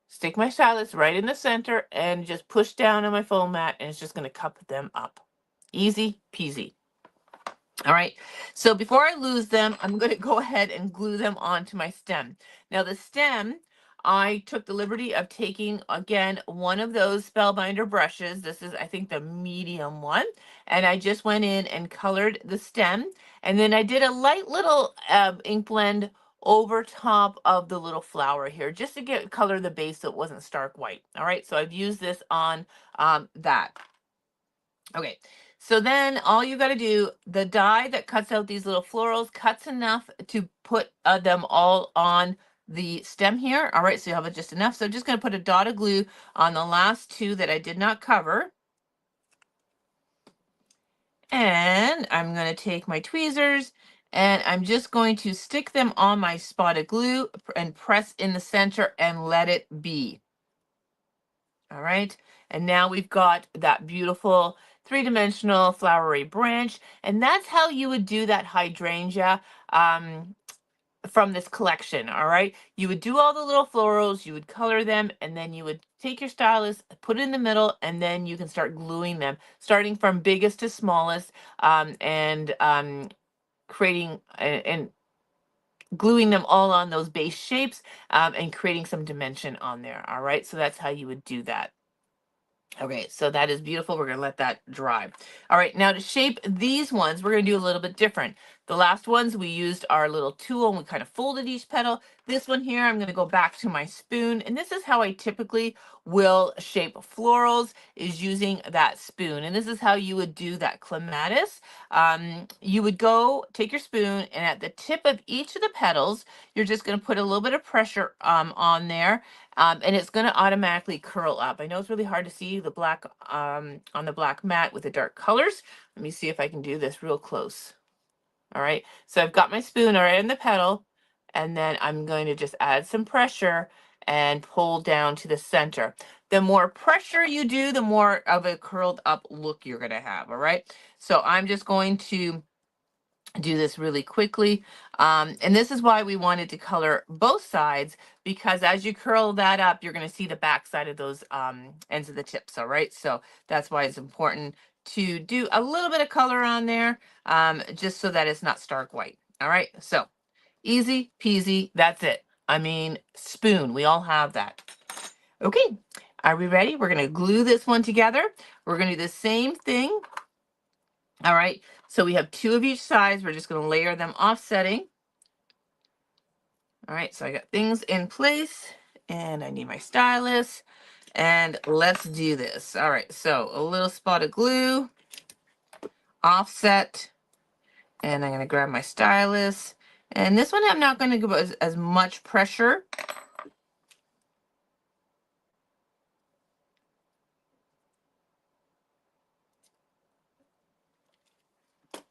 stick my stylus right in the center and just push down on my foam mat, and it's just going to cup them up. Easy peasy. All right, so before I lose them, I'm going to go ahead and glue them onto my stem. Now the stem, I took the liberty of taking, again, one of those Spellbinder brushes. This is, I think, the medium one. And I just went in and colored the stem. And then I did a light little ink blend over top of the little flower here, just to get color the base so it wasn't stark white. All right, so I've used this on that. Okay, so then all you got to do, the die that cuts out these little florals cuts enough to put them all on the stem here. All right, so you have it just enough. So I'm just going to put a dot of glue on the last 2 that I did not cover. And I'm going to take my tweezers and I'm just going to stick them on my spotted glue and press in the center and let it be. All right, and now we've got that beautiful 3-dimensional flowery branch, and that's how you would do that hydrangea from this collection. All right, you would do all the little florals, you would color them, and then you would take your stylus, put it in the middle, and then you can start gluing them, starting from biggest to smallest, and creating and gluing them all on those base shapes, and creating some dimension on there. All right, so that's how you would do that. Okay, so that is beautiful. We're going to let that dry. All right, now to shape these ones, we're going to do a little bit different. The last ones we used our little tool and we kind of folded each petal. This one here, I'm going to go back to my spoon, and this is how I typically will shape florals, is using that spoon. And this is how you would do that clematis. You would go take your spoon, and at the tip of each of the petals, you're just going to put a little bit of pressure on there, and it's going to automatically curl up. I know it's really hard to see the black on the black mat with the dark colors. Let me see if I can do this real close. All right, so I've got my spoon right in the petal, and then I'm going to just add some pressure and pull down to the center. The more pressure you do, the more of a curled up look you're going to have. All right, so I'm just going to do this really quickly. And this is why we wanted to color both sides, because as you curl that up, you're going to see the back side of those ends of the tips. All right, so that's why it's important to do a little bit of color on there, just so that it's not stark white. All right, so easy peasy, that's it. I mean, spoon, we all have that. Okay, are we ready? We're going to glue this one together. We're going to do the same thing. All right, so we have 2 of each size. We're just going to layer them offsetting. All right, so I got things in place, and I need my stylus, and let's do this. All right, so a little spot of glue, offset, and I'm going to grab my stylus. And this one I'm not going to give as much pressure.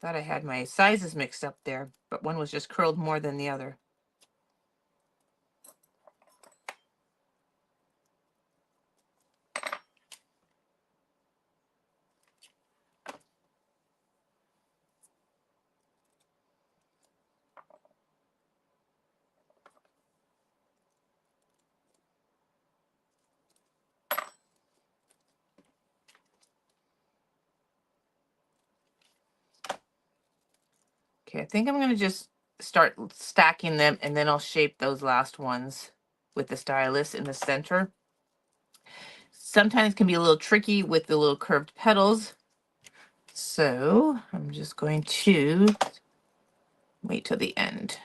Thought I had my sizes mixed up there, but one was just curled more than the other. Okay, I think I'm going to just start stacking them, and then I'll shape those last ones with the stylus in the center. Sometimes can be a little tricky with the little curved petals. So I'm just going to wait till the end.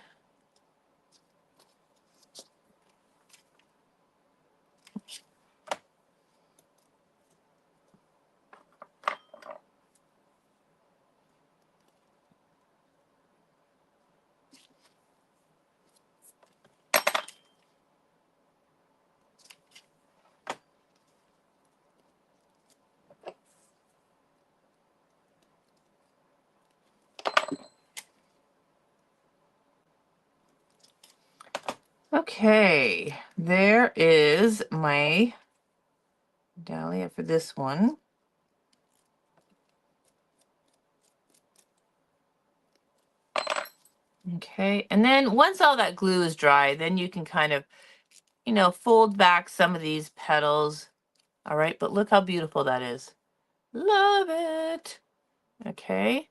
Okay, there is my dahlia for this one. Okay, and then once all that glue is dry, then you can kind of, fold back some of these petals. All right, but look how beautiful that is. Love it. Okay.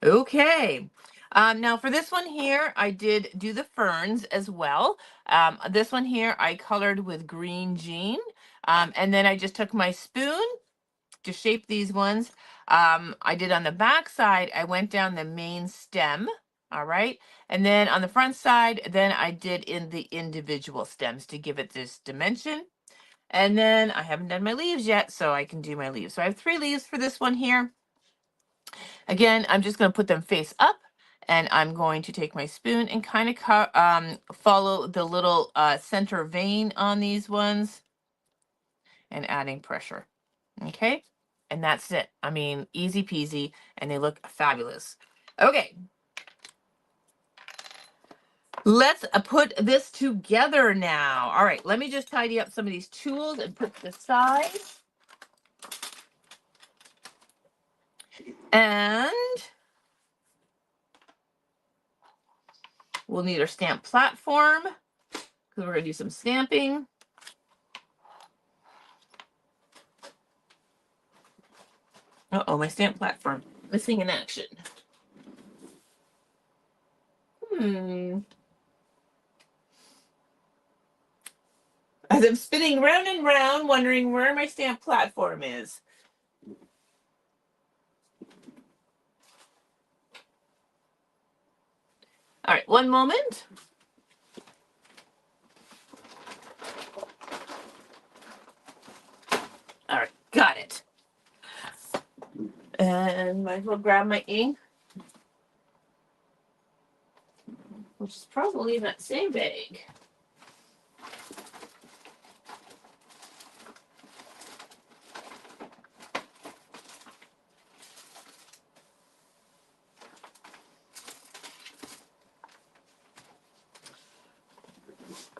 Okay. Now for this one here, I did do the ferns as well. This one here, I colored with green jean. And then I just took my spoon to shape these ones. I did on the back side, I went down the main stem. All right. And then on the front side, then I did in the individual stems to give it this dimension. And then I haven't done my leaves yet, so I can do my leaves. So I have 3 leaves for this one here. Again, I'm just going to put them face up, and I'm going to take my spoon and kind of follow the little center vein on these ones and adding pressure. Okay, and that's it. I mean, easy peasy, and they look fabulous. Okay, let's put this together now. All right, let me just tidy up some of these tools and put this aside. And we'll need our stamp platform, because we're going to do some stamping. Uh-oh, my stamp platform missing in action. As I'm spinning round and round, wondering where my stamp platform is. All right, one moment. All right, got it. And might as well grab my ink, which is probably in that same bag.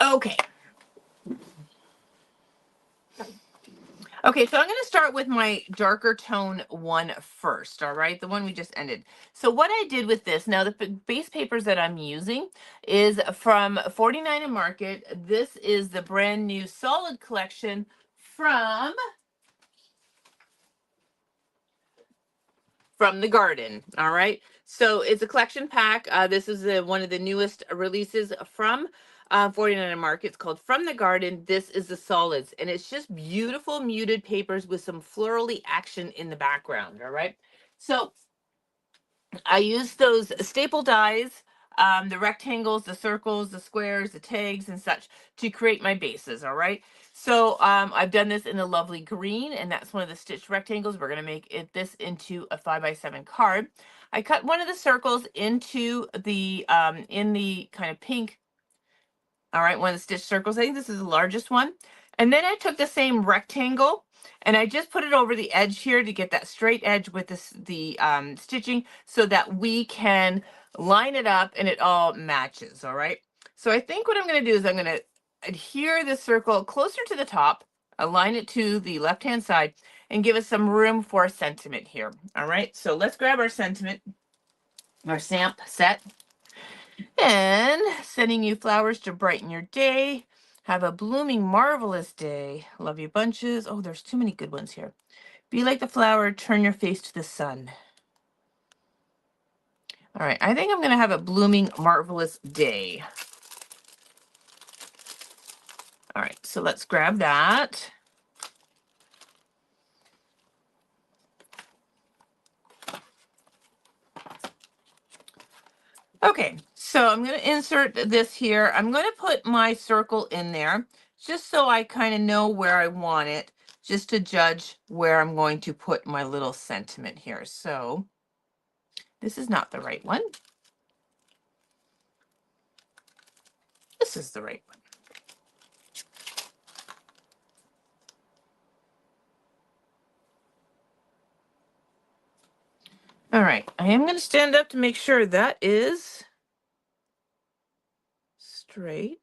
Okay. Okay, so I'm going to start with my darker tone one first, all right? The one we just ended. So what I did with this, now the base papers that I'm using is from 49 and Market. This is the brand new solid collection from the garden, all right? So it's a collection pack. This is one of the newest releases from 49 and Market. It's called From the Garden. This is the solids, and it's just beautiful muted papers with some florally action in the background, all right? So I use those staple dies, the rectangles, the circles, the squares, the tags, and such to create my bases, all right? So I've done this in a lovely green, and that's one of the stitched rectangles. We're going to make this into a 5x7 card. I cut one of the circles into the in the kind of pink, all right, one of the stitched circles. I think this is the largest one. And then I took the same rectangle and I just put it over the edge here to get that straight edge with the stitching so that we can line it up and it all matches, all right? So I think what I'm going to do is I'm going to adhere the circle closer to the top, align it to the left-hand side, and give us some room for a sentiment here, all right? So let's grab our sentiment, our stamp set. And sending you flowers to brighten your day. Have a blooming, marvelous day. Love you bunches. Oh, there's too many good ones here. Be like the flower, turn your face to the sun. All right, I think I'm going to have a blooming, marvelous day. All right, so let's grab that. Okay, so I'm going to insert this here. I'm going to put my circle in there just so I kind of know where I want it, just to judge where I'm going to put my little sentiment here. So this is not the right one. This is the right one. All right, I am going to stand up to make sure that is straight.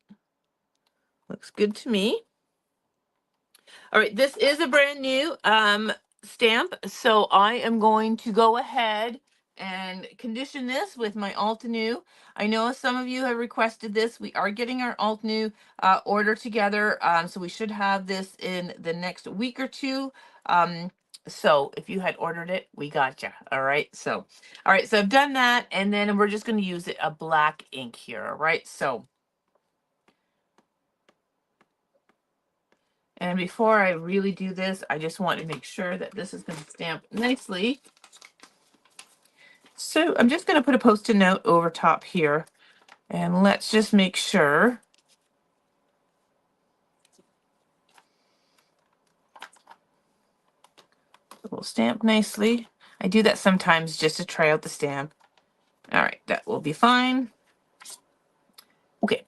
Looks good to me. All right, this is a brand new stamp, so I am going to go ahead and condition this with my Altenew. I know some of you have requested this. We are getting our Altenew order together, so we should have this in the next week or two. So if you had ordered it, we got you. All right, so I've done that, and then we're just going to use a black ink here. All right, so. And before I really do this, I just want to make sure that this is going to stamp nicely. So I'm just going to put a Post-it note over top here, and let's just make sure. It will stamp nicely. I do that sometimes just to try out the stamp. All right, that will be fine. Okay.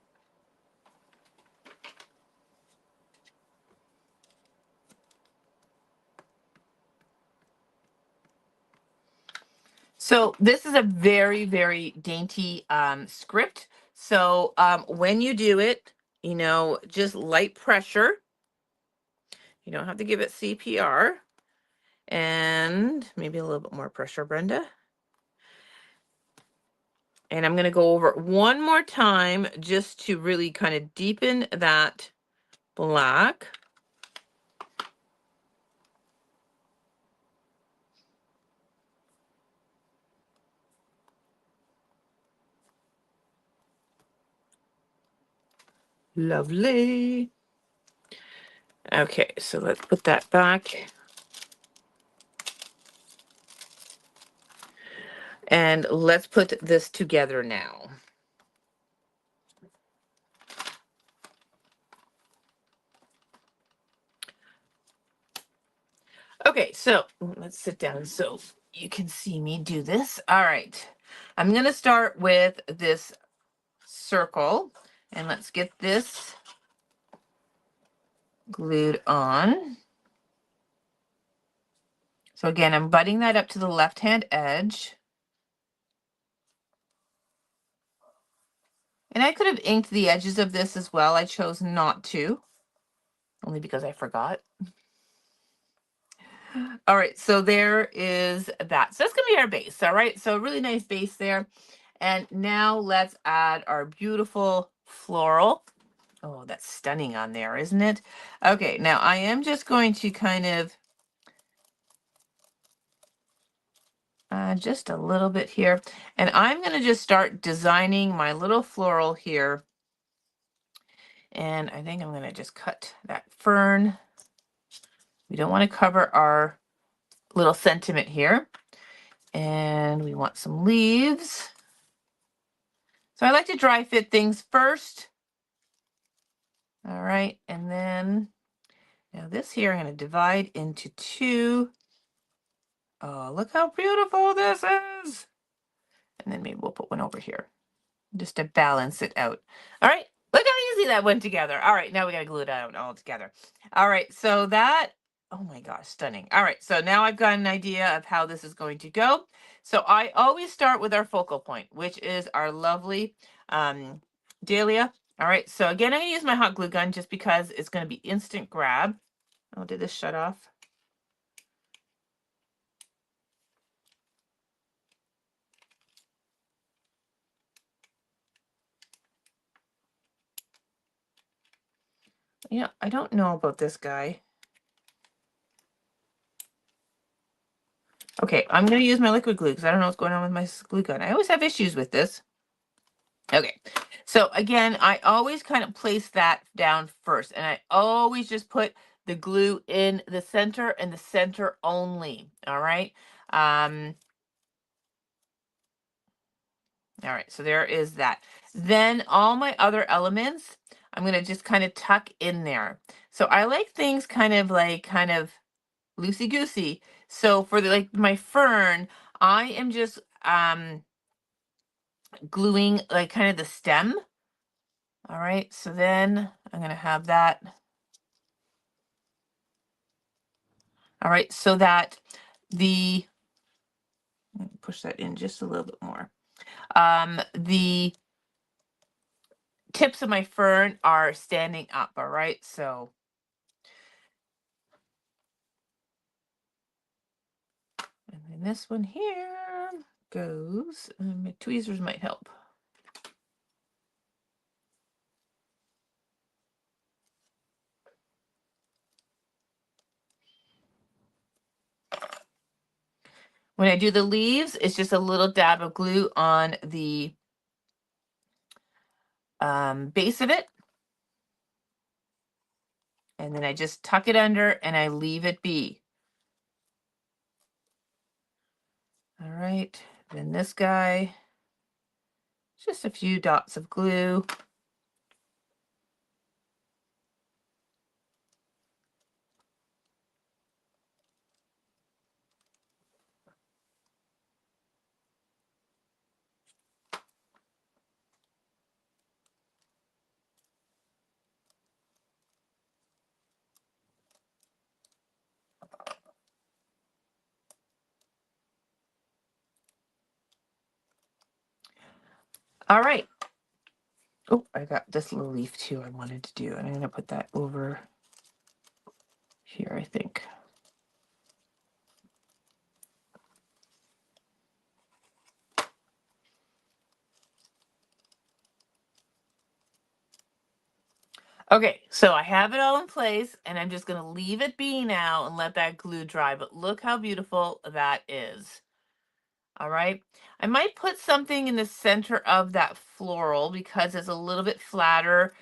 So this is a very, very dainty script. So when you do it, just light pressure. You don't have to give it CPR. And maybe a little bit more pressure, Brenda. And I'm going to go over it one more time just to really kind of deepen that black. Lovely. Okay, so let's put that back. And let's put this together now. Okay, so let's sit down so you can see me do this. All right. I'm going to start with this circle, and let's get this glued on. So again, I'm butting that up to the left-hand edge. And I could have inked the edges of this as well. I chose not to, only because I forgot. All right, so there is that. So that's gonna be our base, all right? So really nice base there. And now let's add our beautiful floral. Oh, that's stunning on there, isn't it? Okay, now I am just going to kind of just a little bit here. And I'm gonna just start designing my little floral here. And I think I'm gonna just cut that fern. We don't want to cover our little sentiment here. And we want some leaves. So I like to dry fit things first. All right, and then now this here I'm going to divide into two. Oh, look how beautiful this is. And then maybe we'll put one over here just to balance it out. All right, look how easy that went together. All right, now we got to glue it out all together. All right, so that, oh my gosh, stunning. All right, so now I've got an idea of how this is going to go. So I always start with our focal point, which is our lovely dahlia. All right, so again, I'm going to use my hot glue gun just because it's going to be instant grab. Oh, did this shut off? Yeah, I don't know about this guy. Okay, I'm going to use my liquid glue because I don't know what's going on with my glue gun. I always have issues with this. Okay, so again, I always kind of place that down first, and I always just put the glue in the center and the center only. All right. All right, so there is that. Then all my other elements, I'm going to just kind of tuck in there. So I like things kind of loosey goosey. So for the like my fern, I am just gluing like kind of the stem. All right, so then I'm going to have that. All right, so that the, push that in just a little bit more. The tips of my fern are standing up, all right? So, and then this one here goes, and my tweezers might help. When I do the leaves, it's just a little dab of glue on the base of it. And then I just tuck it under and I leave it be. All right, then this guy, just a few dots of glue. All right. Oh, I got this little leaf too I wanted to do, and I'm gonna put that over here, I think. Okay, so I have it all in place, and I'm just gonna leave it be now and let that glue dry, but look how beautiful that is. All right, I might put something in the center of that floral because it's a little bit flatter,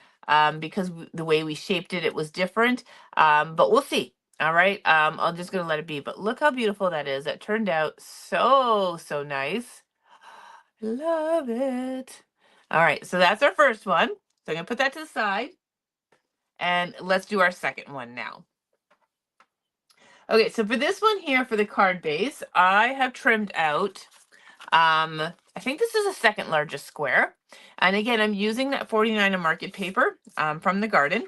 because the way we shaped it, it was different, but we'll see. All right, I'm just gonna let it be, but look how beautiful that is. That turned out so, so nice. Love it. All right, so that's our first one. So I'm gonna put that to the side. And let's do our second one now. Okay, so for this one here, for the card base, I have trimmed out, I think this is the second largest square. And again, I'm using that 49 market paper from the garden.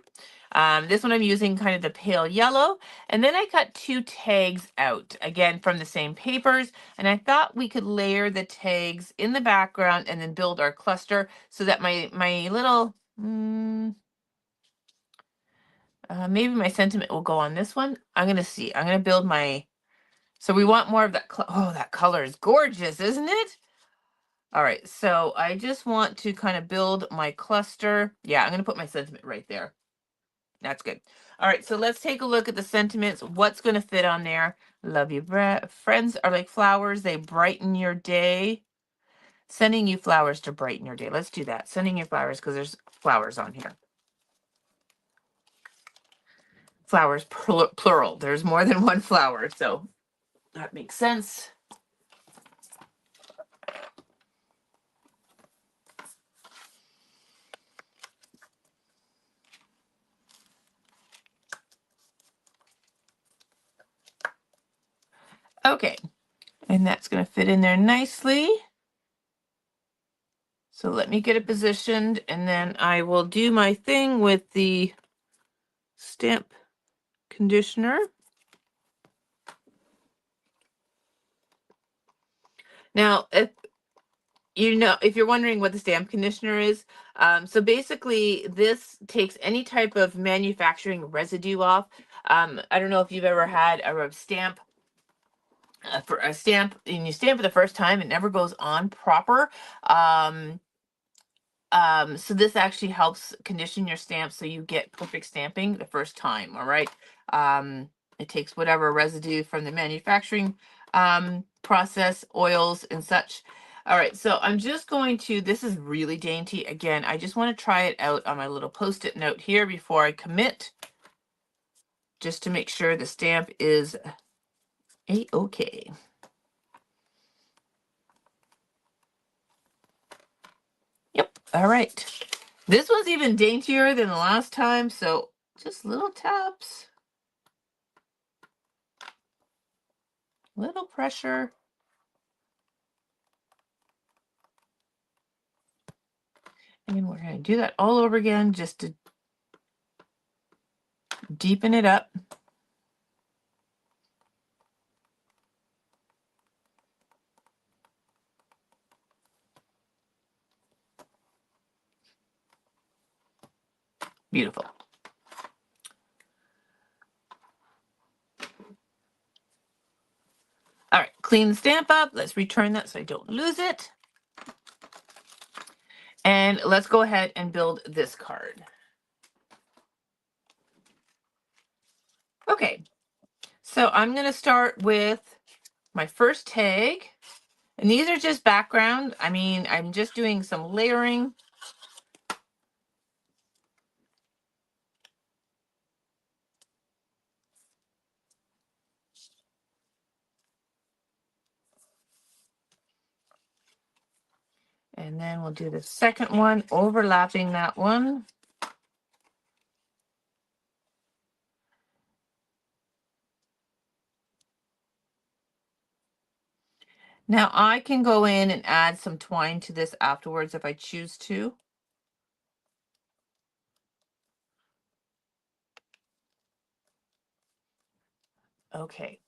This one I'm using kind of the pale yellow. And then I cut 2 tags out, again, from the same papers. And I thought we could layer the tags in the background and then build our cluster so that my little, maybe my sentiment will go on this one. I'm going to see. I'm going to build my, so we want more of that. Oh, that color is gorgeous, isn't it? All right, so I just want to kind of build my cluster. Yeah, I'm going to put my sentiment right there. That's good. All right, so let's take a look at the sentiments. What's going to fit on there? Love you, friends are like flowers. They brighten your day. Sending you flowers to brighten your day. Let's do that. Sending you flowers because there's flowers on here. Flowers, plural. There's more than one flower, so that makes sense. Okay, and that's going to fit in there nicely. So let me get it positioned, and then I will do my thing with the stamp conditioner. Now, if you're wondering what the stamp conditioner is, so basically this takes any type of manufacturing residue off. I don't know if you've ever had a stamp, for a stamp, and you stamp it the first time, it never goes on proper. So this actually helps condition your stamp so you get perfect stamping the first time. All right. It takes whatever residue from the manufacturing process, oils and such. All right, so I'm just going to, this is really dainty. Again, I just want to try it out on my little Post-it note here before I commit, just to make sure the stamp is a-okay. Yep, all right. This one's even daintier than the last time, so just little taps. Little pressure. And we're going to do that all over again just to deepen it up. Beautiful. All right, clean the stamp up. Let's return that so I don't lose it. And let's go ahead and build this card. Okay, so I'm going to start with my first tag. And these are just background. I mean, I'm just doing some layering. And then we'll do the second one, overlapping that one. Now I can go in and add some twine to this afterwards if I choose to. Okay,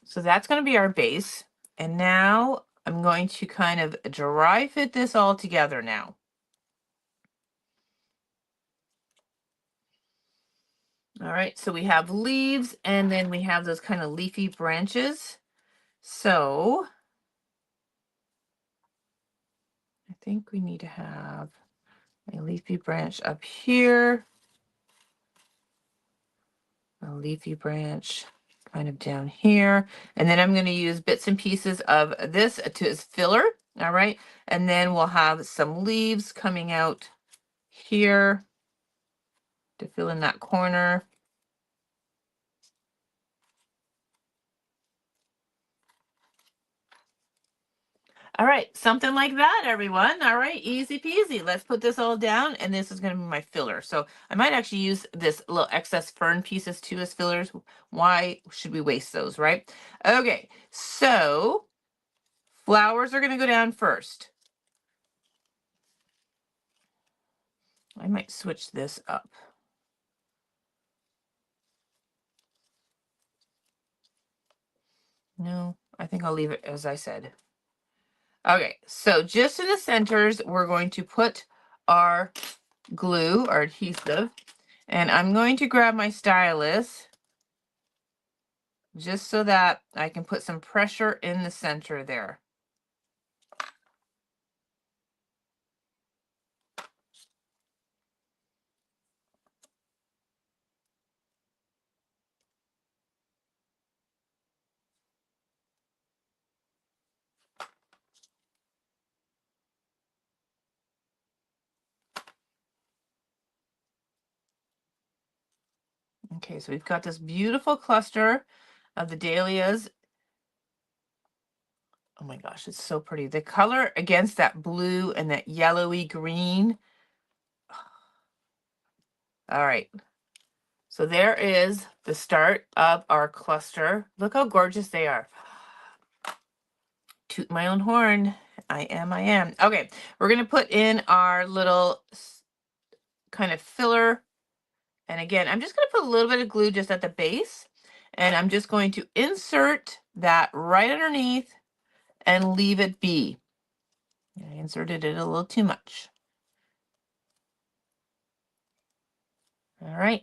so that's going to be our base. And now I'm going to kind of dry fit this all together now. All right, so we have leaves and then we have those kind of leafy branches. So I think we need to have a leafy branch up here, a leafy branch kind of down here. And then I'm going to use bits and pieces of this to as filler. All right, and then we'll have some leaves coming out here to fill in that corner. All right, something like that, everyone. All right, easy peasy. Let's put this all down, and this is going to be my filler. So I might actually use this little excess fern pieces too as fillers. Why should we waste those, right? Okay, so flowers are going to go down first. I might switch this up. No, I think I'll leave it as I said. Okay, so just in the centers, we're going to put our glue, our adhesive, and I'm going to grab my stylus just so that I can put some pressure in the center there. Okay, so we've got this beautiful cluster of the dahlias. Oh my gosh, it's so pretty. The color against that blue and that yellowy green. All right, so there is the start of our cluster. Look how gorgeous they are. Toot my own horn. I am. Okay, we're gonna put in our little kind of filler. And again, I'm just gonna put a little bit of glue just at the base. And I'm just going to insert that right underneath and leave it be. I inserted it a little too much. All right,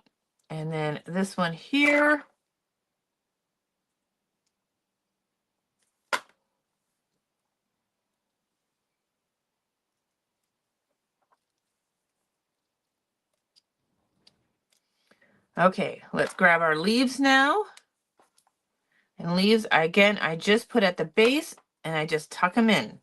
and then this one here. Okay, let's grab our leaves now. And leaves, again, I just put at the base and I just tuck them in.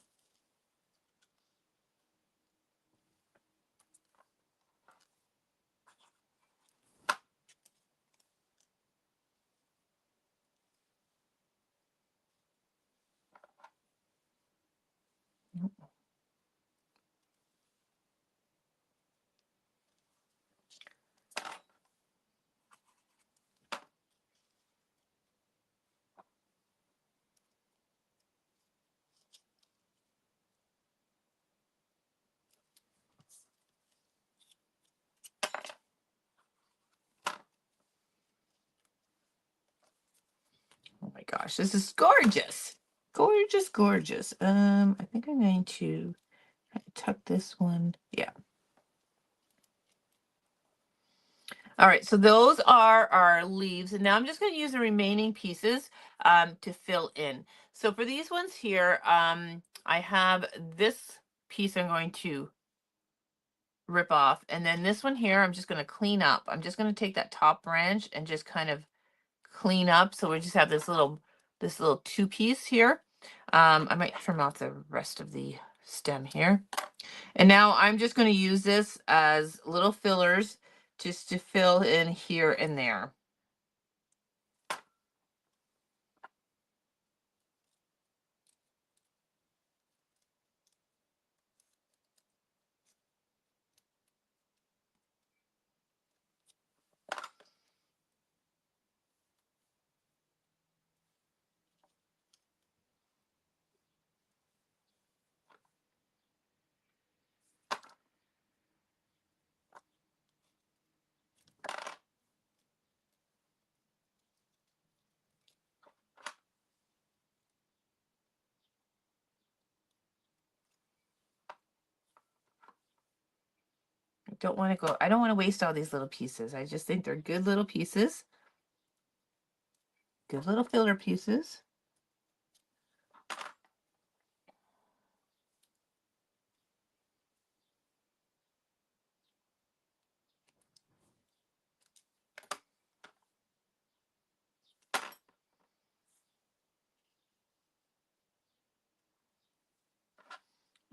Oh my gosh, this is gorgeous. Gorgeous, gorgeous. I think I'm going to tuck this one. Yeah. All right, so those are our leaves. And now I'm just going to use the remaining pieces to fill in. So for these ones here, I have this piece I'm going to rip off. And then this one here, I'm just going to clean up. I'm just going to take that top branch and just kind of clean up. So we just have this little two piece here. I might trim out the rest of the stem here. And now I'm just going to use this as little fillers just to fill in here and there. I don't want to waste all these little pieces. I just think they're good little pieces. Good little filler pieces.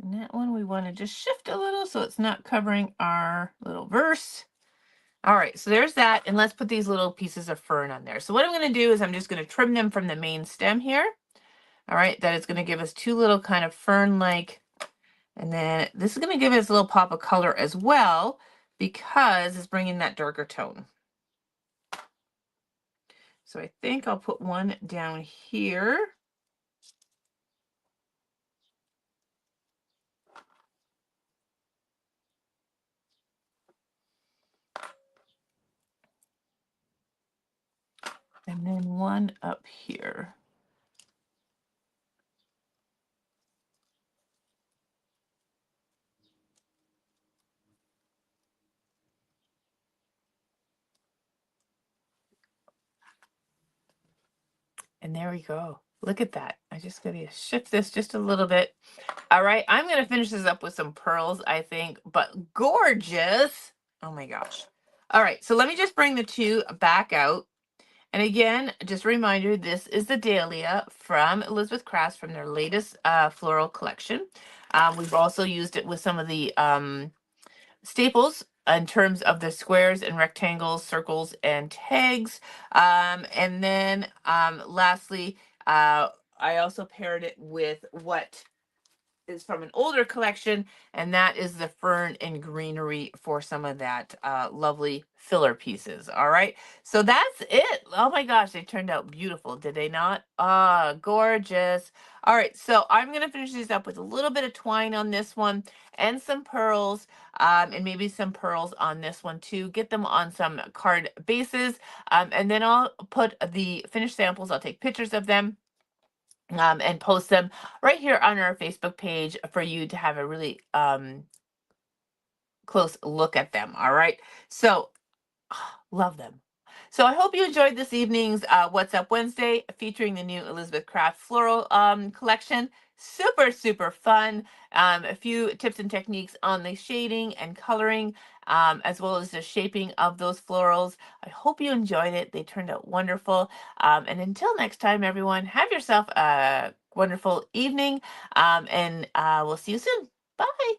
And that one we want to just shift a little so it's not covering our little verse. All right, so there's that. And let's put these little pieces of fern on there. So what I'm going to do is I'm just going to trim them from the main stem here. All right, that is going to give us two little kind of fern-like, and then this is going to give us a little pop of color as well because it's bringing that darker tone. So I think I'll put one down here. And then one up here. And there we go. Look at that. I just gotta shift this just a little bit. All right, I'm gonna finish this up with some pearls, I think, but gorgeous. Oh my gosh. All right, so let me just bring the two back out. And again, just a reminder, this is the Dahlia from Elizabeth Crafts from their latest floral collection. We've also used it with some of the staples in terms of the squares and rectangles, circles, and tags. And then lastly, I also paired it with what is from an older collection, and that is the fern and greenery for some of that lovely filler pieces. All right, so that's it. Oh my gosh, they turned out beautiful, did they not? Ah, gorgeous. All right, so I'm gonna finish these up with a little bit of twine on this one and some pearls, and maybe some pearls on this one too. Get them on some card bases, and then I'll put the finished samples. I'll take pictures of them and post them right here on our Facebook page for you to have a really close look at them. All right. So, love them. So I hope you enjoyed this evening's What's Up Wednesday featuring the new Elizabeth Craft Floral collection. Super, super fun. A few tips and techniques on the shading and coloring, as well as the shaping of those florals. I hope you enjoyed it. They turned out wonderful. And until next time, everyone, have yourself a wonderful evening, and we'll see you soon. Bye.